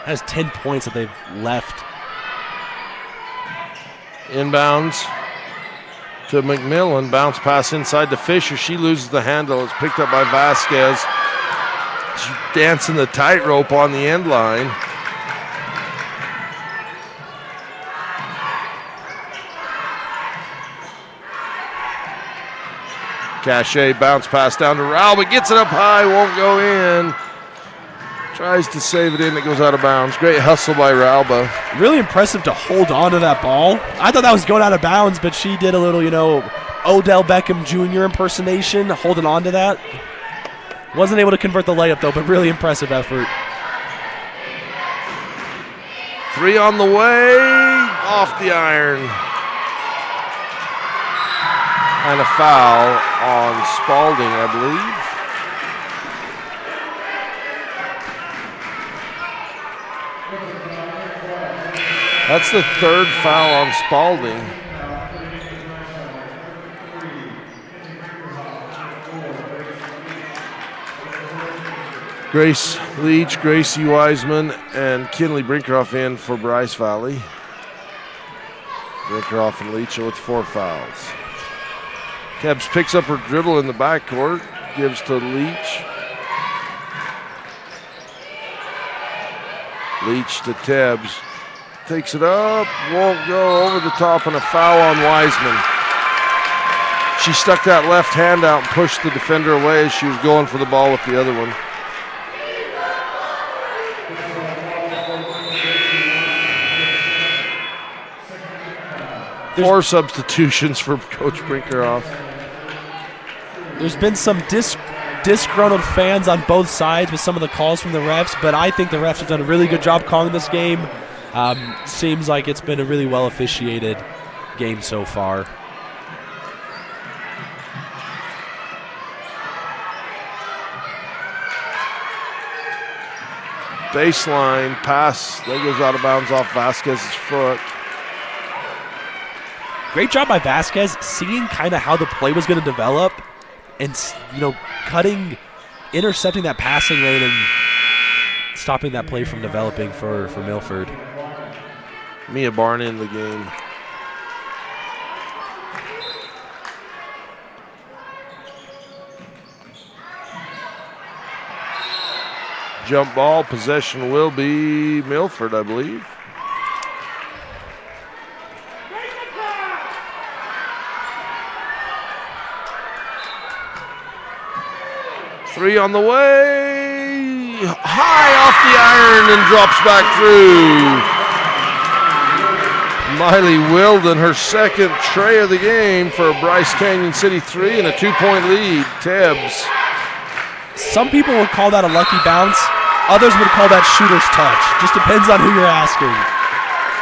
That's 10 points that they've left.
Inbounds to McMillan. Bounce pass inside to Fisher. She loses the handle. It's picked up by Vasquez. She's dancing the tightrope on the end line. Cache bounce pass down to Rao, but gets it up high, won't go in. Tries to save it in, it goes out of bounds. Great hustle by Rauba.
Really impressive to hold on to that ball. I thought that was going out of bounds, but she did a little, Odell Beckham Jr. impersonation, holding on to that. Wasn't able to convert the layup, though, but really impressive effort.
3 on the way, off the iron. And a foul on Spalding, I believe. That's the 3rd foul on Spalding. Grace Leach, Gracie Wiseman, and Kinley Brinkerhoff in for Bryce Valley. Brinkerhoff and Leach with 4 fouls. Tebbs picks up her dribble in the backcourt, gives to Leach. Leach to Tebbs. Takes it up, won't go, over the top, and a foul on Wiseman. She stuck that left hand out and pushed the defender away as she was going for the ball with the other one. Four substitutions for Coach Brinkerhoff.
There's been some disgruntled fans on both sides with some of the calls from the refs, but I think the refs have done a really good job calling this game. Seems like it's been a really well officiated game so far.
Baseline pass, that goes out of bounds off Vasquez's foot.
Great job by Vasquez seeing kind of how the play was going to develop and, intercepting that passing lane and stopping that play from developing for Milford.
Mia Barn in the game. Jump ball, possession will be Milford, I believe. Three on the way, high off the iron and drops back through. Miley Wilden, her second tray of the game for Bryce Canyon City 3 and a 2-point lead. Tebbs.
Some people would call that a lucky bounce. Others would call that shooter's touch. Just depends on who you're asking.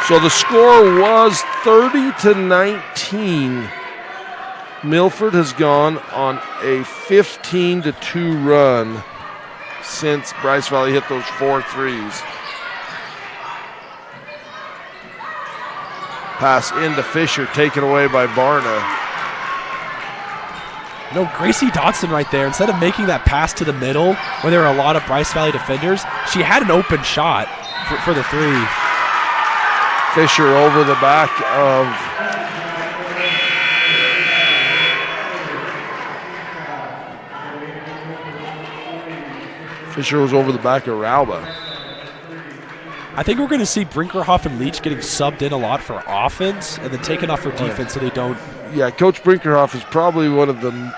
So the score was 30-19 Milford has gone on a 15-2 run since Bryce Valley hit those 4 threes. Pass into Fisher, taken away by Barna.
Gracie Dotson right there, instead of making that pass to the middle where there were a lot of Bryce Valley defenders, she had an open shot for the three.
Fisher over the back of Rauba.
I think we're going to see Brinkerhoff and Leach getting subbed in a lot for offense and then taken off for defense so they don't.
Yeah, Coach Brinkerhoff is probably one of the,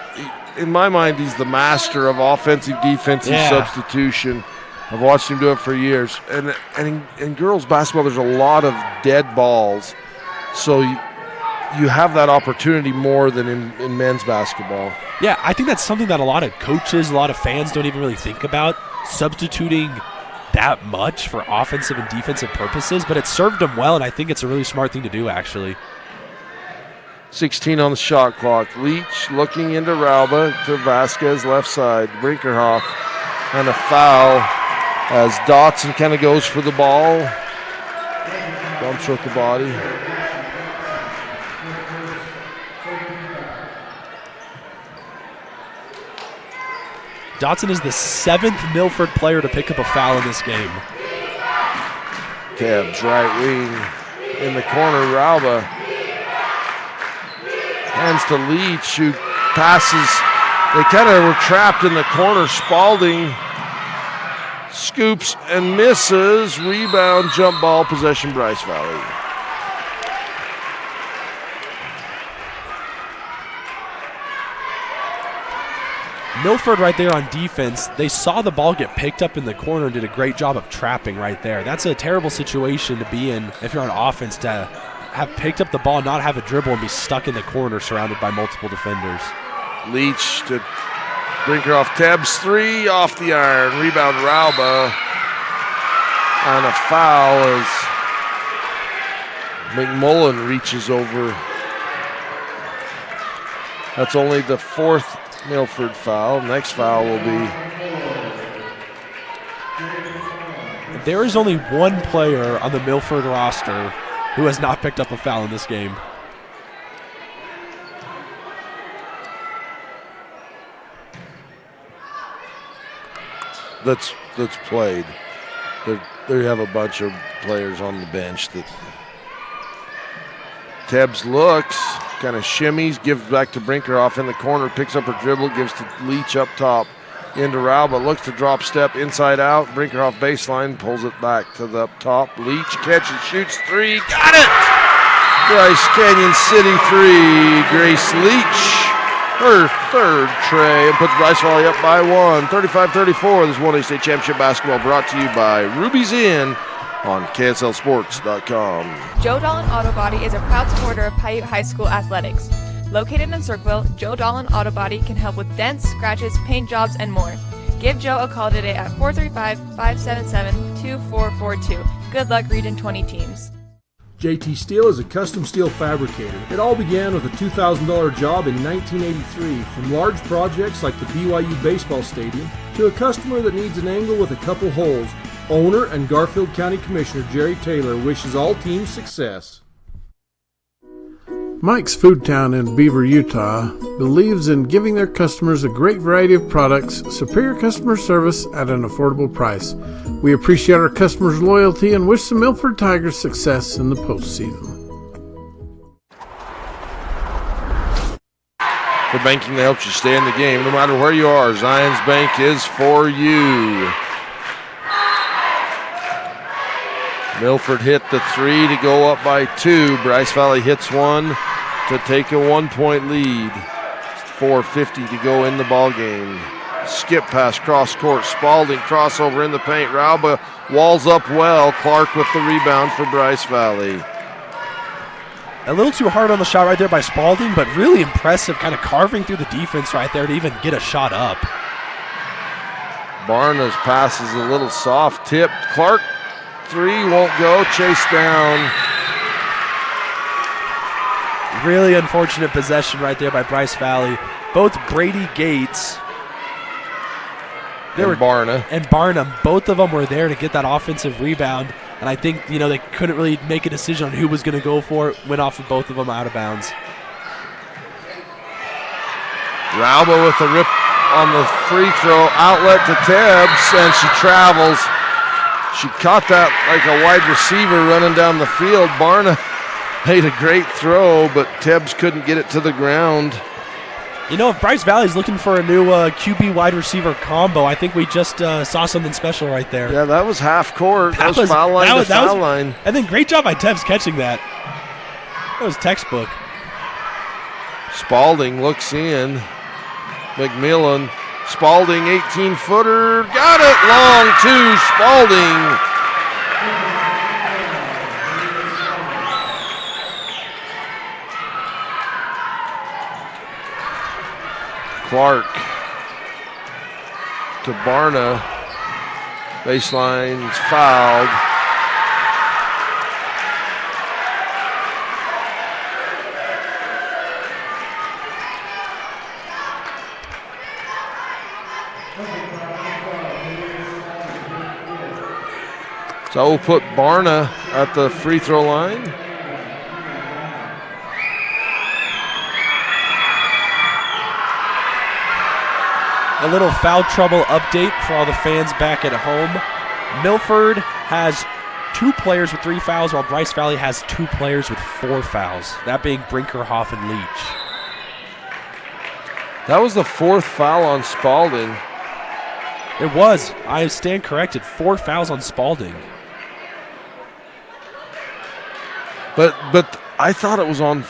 in my mind, he's the master of offensive, defensive substitution. I've watched him do it for years. And in girls basketball, there's a lot of dead balls. So you have that opportunity more than in men's basketball.
Yeah, I think that's something that a lot of coaches, a lot of fans don't even really think about, substituting that much for offensive and defensive purposes, but it served them well, and I think it's a really smart thing to do, actually.
16 on the shot clock. Leach looking into Rauba to Vasquez left side. Brinkerhoff and a foul as Dotson kind of goes for the ball. Bumps with the body.
Dotson is the 7th Milford player to pick up a foul in this game.
Tebbs, right wing in the corner. Rauba hands to Leach, who passes. They kind of were trapped in the corner. Spalding scoops and misses. Rebound, jump ball, possession, Bryce Valley.
Milford right there on defense, they saw the ball get picked up in the corner and did a great job of trapping right there. That's a terrible situation to be in if you're on offense, to have picked up the ball, not have a dribble, and be stuck in the corner surrounded by multiple defenders.
Leach to Brinkerhoff. Tebbs three off the iron. Rebound Rauba. And a foul as McMullen reaches over. That's only the 4th Milford foul. Next foul will be.
There is only one player on the Milford roster who has not picked up a foul in this game.
That's played. They have a bunch of players on the bench that. Tebbs looks, kind of shimmies, gives back to Brinkerhoff in the corner, picks up her dribble, gives to Leach up top. Into Rauba, looks to drop step inside out. Brinkerhoff baseline, pulls it back to the up top. Leach catches, shoots three, got it! Bryce Canyon City three. Grace Leach, her 3rd tray, and puts Bryce Valley up by 1. 35-34, this 1A State Championship basketball brought to you by Ruby's Inn on KSLSports.com.
Joe Dolan Auto Body is a proud supporter of Paiute High School athletics. Located in Cirqueville, Joe Dolan Auto Body can help with dents, scratches, paint jobs, and more. Give Joe a call today at 435-577-2442. Good luck, Region 20 teams.
JT Steel is a custom steel fabricator. It all began with a $2,000 job in 1983, from large projects like the BYU baseball stadium to a customer that needs an angle with a couple holes. Owner and Garfield County Commissioner Jerry Taylor wishes all teams success.
Mike's Food Town in Beaver, Utah believes in giving their customers a great variety of products, superior customer service at an affordable price. We appreciate our customers' loyalty and wish the Milford Tigers success in the postseason.
For banking that helps you stay in the game, no matter where you are, Zions Bank is for you. Milford hit the 3 to go up by 2. Bryce Valley hits one to take a 1-point lead. 4:50 to go in the ball game. Skip pass cross court. Spalding crossover in the paint. Rauba walls up well. Clark with the rebound for Bryce Valley.
A little too hard on the shot right there by Spalding, but really impressive, kind of carving through the defense right there to even get a shot up.
Barna's pass is a little soft tipped. Clark 3 won't go. Chased down.
Really unfortunate possession right there by Bryce Valley. Both Brady Gates
and
Barnum, both of them were there to get that offensive rebound. And I think, they couldn't really make a decision on who was going to go for it. Went off of both of them out of bounds.
Rauba with the rip on the free throw, outlet to Tebbs, and she travels. She caught that like a wide receiver running down the field. Barna made a great throw, but Tebbs couldn't get it to the ground.
If Bryce Valley's looking for a new QB wide receiver combo, I think we just saw something special right there.
Yeah, that was half court. That was foul line to foul line.
And then great job by Tebbs catching that. That was textbook.
Spalding looks in. McMillan. Spalding, 18-footer. Got it long to Spalding. Clark to Barna. Baseline's fouled. So we'll put Barna at the free throw line.
A little foul trouble update for all the fans back at home. Milford has 2 players with 3 fouls, while Bryce Valley has 2 players with 4 fouls, that being Brinkerhoff and Leach.
That was the 4th foul on Spalding.
It was. I stand corrected. 4 fouls on Spalding.
But I thought it was on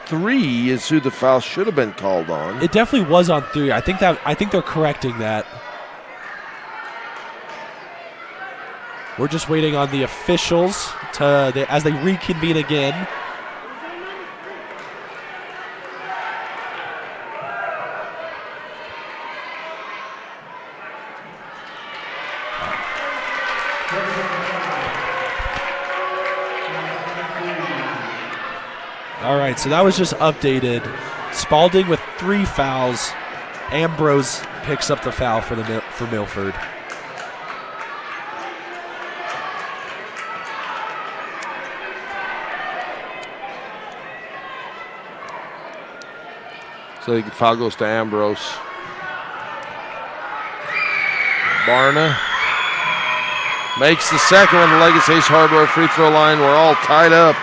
3 is who the foul should have been called on.
It definitely was on 3. I think they're correcting that. We're just waiting on the officials as they reconvene again. All right, so that was just updated. Spalding with 3 fouls. Ambrose picks up the foul for Milford.
So the foul goes to Ambrose. Barna makes the second one. The Legacy Ace Hardware free throw line. We're all tied up.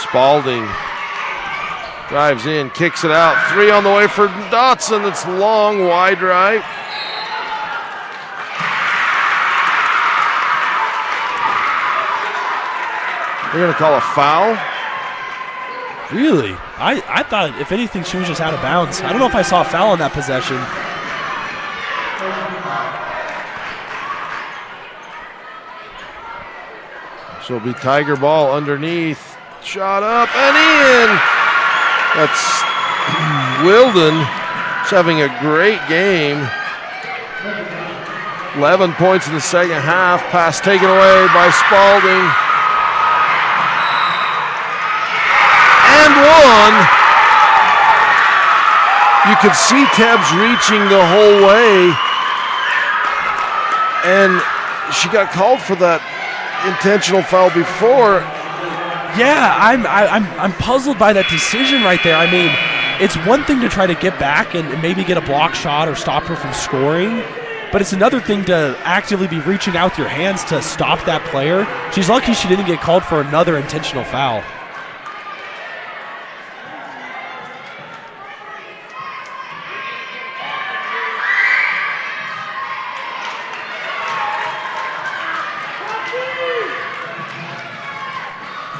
Spalding drives in, kicks it out. 3 on the way for Dotson. It's long, wide right. They're going to call a foul.
Really? I thought, if anything, she was just out of bounds. I don't know if I saw a foul on that possession.
So it'll be Tiger ball underneath. Shot up and in. That's Wilden. He's having a great game. 11 points in the second half. Pass taken away by Spalding. And one. You could see Tebbs reaching the whole way. And she got called for that intentional foul before.
Yeah, I'm puzzled by that decision right there. I mean, it's one thing to try to get back and maybe get a block shot or stop her from scoring, but it's another thing to actively be reaching out with your hands to stop that player. She's lucky she didn't get called for another intentional foul.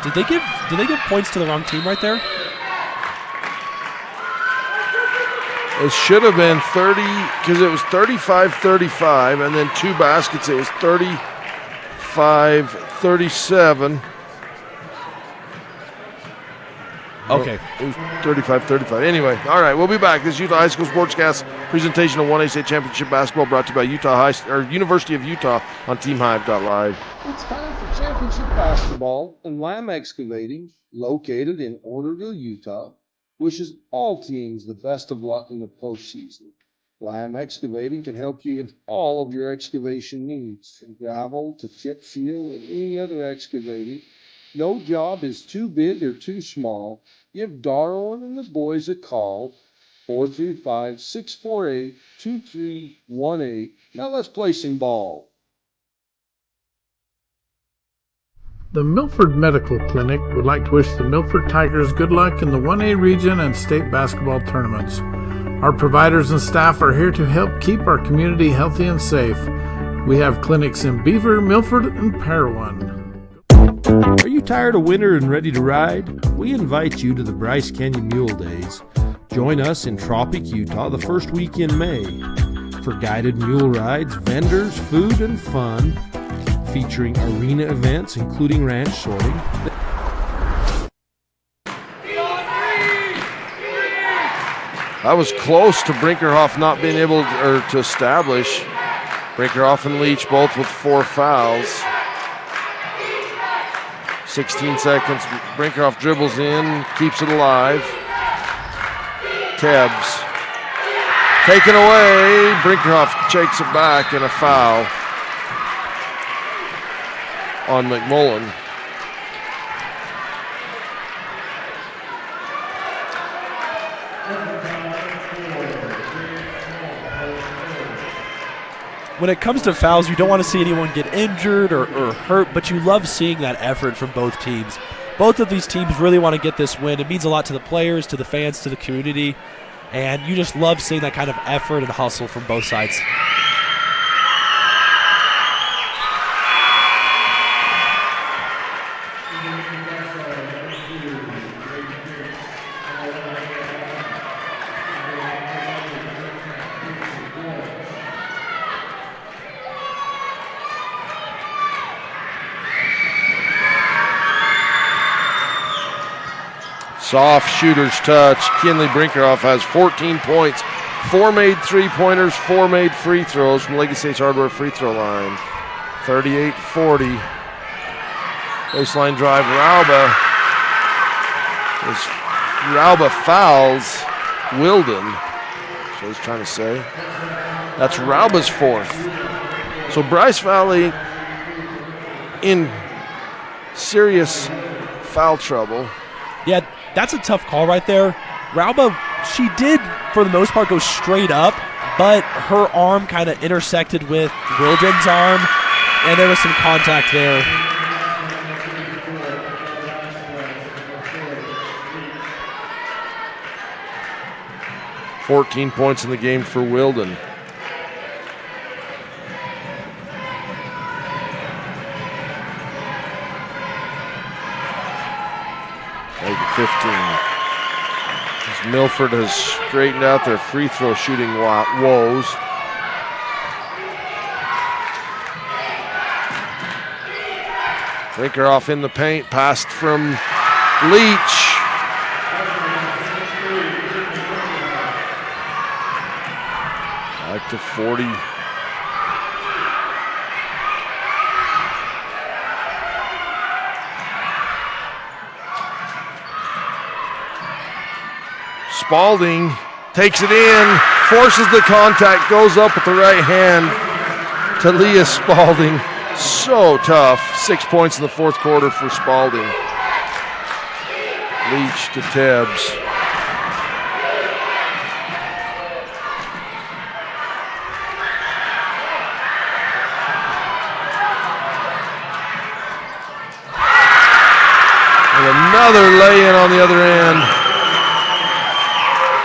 Did they give points to the wrong team right there?
It should have been 30, because it was 35-35, and then 2 baskets. It was 35-37.
Okay.
It was 35-35. Anyway, all right, we'll be back. This is Utah High School Sportscast presentation of 1A State Championship Basketball brought to you by University of Utah on TeamHive.live.
It's time for championship basketball, and Lamb Excavating, located in Orderville, Utah, wishes all teams the best of luck in the postseason. Lamb Excavating can help you with all of your excavation needs, from gravel to chip seal and any other excavating. No job is too big or too small. Give Darwin and the boys a call, 435-648-2318. Now let's play some ball.
The Milford Medical Clinic would like to wish the Milford Tigers good luck in the 1A region and state basketball tournaments. Our providers and staff are here to help keep our community healthy and safe. We have clinics in Beaver, Milford, and Parowan.
Are you tired of winter and ready to ride? We invite you to the Bryce Canyon Mule Days. Join us in Tropic, Utah the first week in May for guided mule rides, vendors, food, and fun, featuring arena events including ranch sorting.
That was close to Brinkerhoff not being able to establish. Brinkerhoff and Leach both with 4 fouls. 16 seconds. Brinkerhoff dribbles in, keeps it alive. Tebbs. Taken away. Brinkerhoff shakes it back and a foul on McMullen.
When it comes to fouls, you don't want to see anyone get injured or hurt, but you love seeing that effort from both teams. Both of these teams really want to get this win. It means a lot to the players, to the fans, to the community, and you just love seeing that kind of effort and hustle from both sides.
Soft shooter's touch. Kinley Brinkerhoff has 14 points, 4 made three-pointers, 4 made free throws from Legacy State's Hardware free throw line. 38-40. Baseline drive, Rauba. Rauba fouls Wilden. That's what he's trying to say. That's Rauba's 4th. So Bryce Valley in serious foul trouble.
Yeah, that's a tough call right there. Rauba, she did, for the most part, go straight up, but her arm kind of intersected with Wilden's arm, and there was some contact there.
$14 points in the game for Wilden. Make it 15. As Milford has straightened out their free throw shooting woes. Brinkerhoff in the paint, passed from Leach. Back to 40. Spalding takes it in, forces the contact, goes up with the right hand to Leah Spalding. So tough. 6 points in the fourth quarter for Spalding. Leach to Tebbs. And another lay-in on the other end.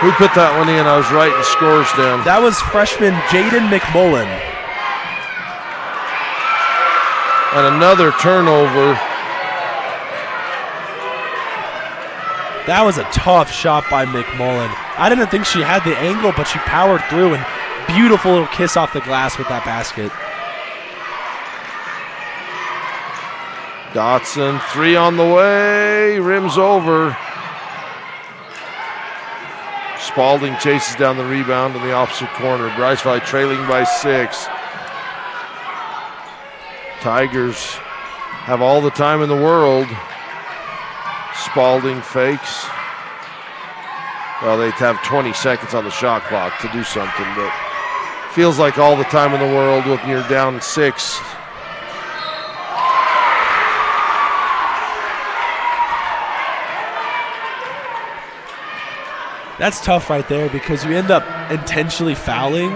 Who put that one in? I was writing scores down.
That was freshman Jaden McMullen.
And another turnover.
That was a tough shot by McMullen. I didn't think she had the angle, but she powered through, and beautiful little kiss off the glass with that basket.
Dotson, 3 on the way, rims over. Spalding chases down the rebound in the opposite corner. Bryce Valley trailing by 6. Tigers have all the time in the world. Spalding fakes. Well, they have 20 seconds on the shot clock to do something, but feels like all the time in the world when you're down 6.
That's tough right there because you end up intentionally fouling.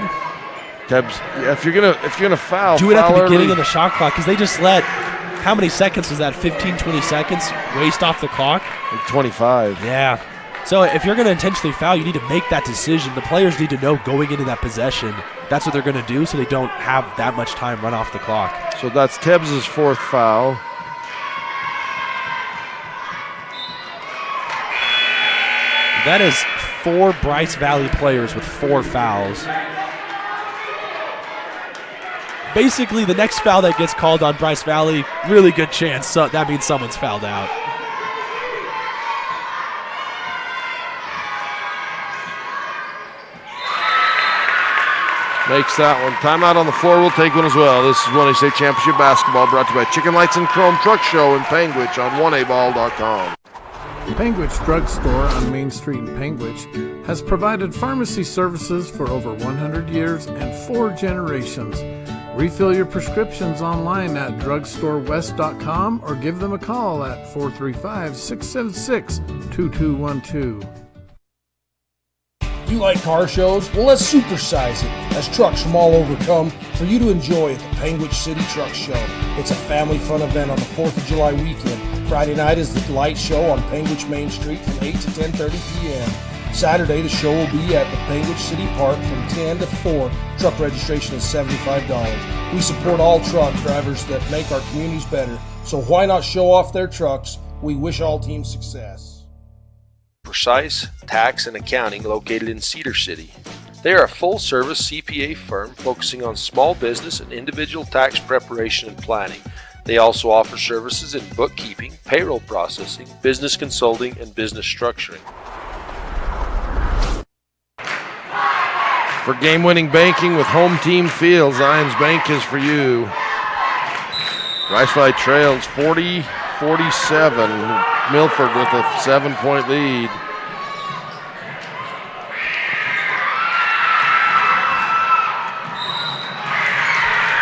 Tebbs, if you're gonna foul,
do it at the beginning
early.
of the shot clock because they just let, how many seconds was that? 15, 20 seconds waste off the clock?
Like 25.
Yeah. So if you're going to intentionally foul, you need to make that decision. The players need to know going into that possession that's what they're going to do so they don't have that much time run off the clock.
So that's Tebbs' 4th foul.
That is 4 Bryce Valley players with 4 fouls. Basically, the next foul that gets called on Bryce Valley, really good chance. So that means someone's fouled out.
Makes that one. Timeout on the floor. We'll take one as well. This is 1A State Championship Basketball brought to you by Chicken Lights and Chrome Truck Show in Panguitch on 1aball.com.
Panguitch Drugstore on Main Street in Panguitch has provided pharmacy services for over 100 years and 4 generations. Refill your prescriptions online at drugstorewest.com or give them a call at 435-676-2212.
You like car shows? Well, let's supersize it as trucks from all over come for you to enjoy at the Panguitch City Truck Show. It's a family fun event on the 4th of July weekend. Friday night is the light show on Panguitch Main Street from 8 to 10:30 p.m. Saturday, the show will be at the Panguitch City Park from 10 to 4. Truck registration is $75. We support all truck drivers that make our communities better, so why not show off their trucks? We wish all teams success.
Precise Tax and Accounting located in Cedar City. They are a full-service CPA firm focusing on small business and individual tax preparation and planning. They also offer services in bookkeeping, payroll processing, business consulting, and business structuring.
For game-winning banking with home team fields, Zions Bank is for you. Bryce Valley trails 40-47. Milford with a 7-point lead.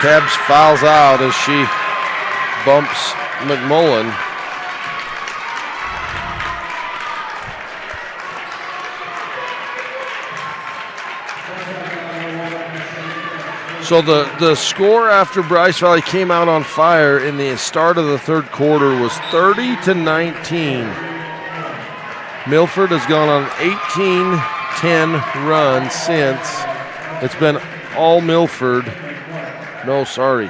Tebbs fouls out as she bumps McMullen. So the score after Bryce Valley came out on fire in the start of the third quarter was 30-19. Milford has gone on an 18-10 run since. It's been all Milford. No, sorry.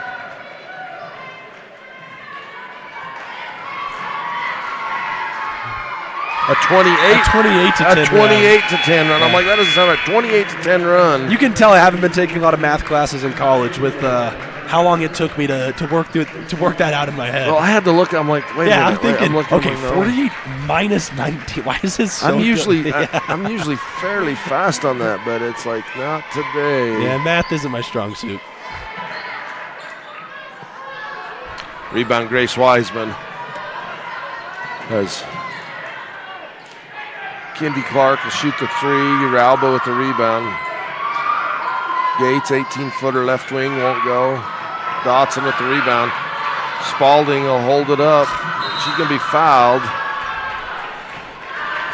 A 28-10 run. I'm like, that doesn't sound like 28-10 run.
You can tell I haven't been taking a lot of math classes in college with how long it took me to work that out in my head.
Well, I had to look. I'm like, wait a minute.
I'm thinking, okay,
no.
48 minus 19. Why is this so
I'm usually fairly fast on that, but it's like not today.
Yeah, math isn't my strong suit.
Rebound, Grace Wiseman has Kindy Clark will shoot the 3. Uralba with the rebound. Gates, 18-footer left wing, won't go. Dotson with the rebound. Spalding will hold it up. She's going to be fouled.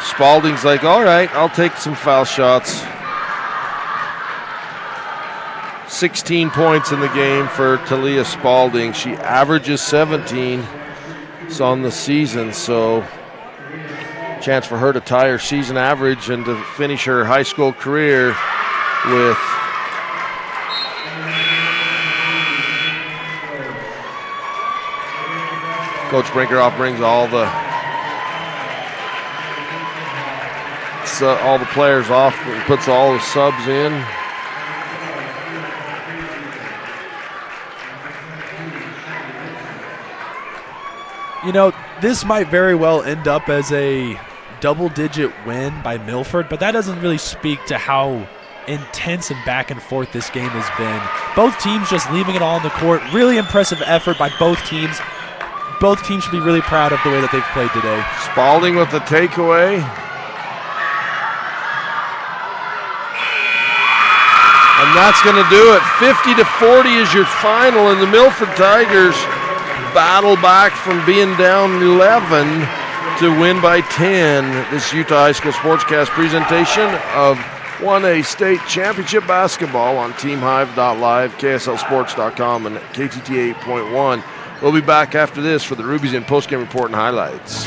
Spalding's like, all right, I'll take some foul shots. 16 points in the game for Talia Spalding. She averages 17 on the season, so chance for her to tie her season average and to finish her high school career with Coach Brinkerhoff brings all the players off and puts all the subs in.
You know, this might very well end up as a double-digit win by Milford, but that doesn't really speak to how intense and back and forth this game has been. Both teams just leaving it all on the court. Really impressive effort by both teams. Both teams should be really proud of the way that they've played today.
Spalding with the takeaway. And that's going to do it. 50-40 is your final, and the Milford Tigers battle back from being down 11 to win by 10. This Utah High School Sportscast presentation of 1A State Championship Basketball on TeamHive.live, KSLSports.com, and KTT 8.1. We'll be back after this for the Ruby's In postgame report and highlights.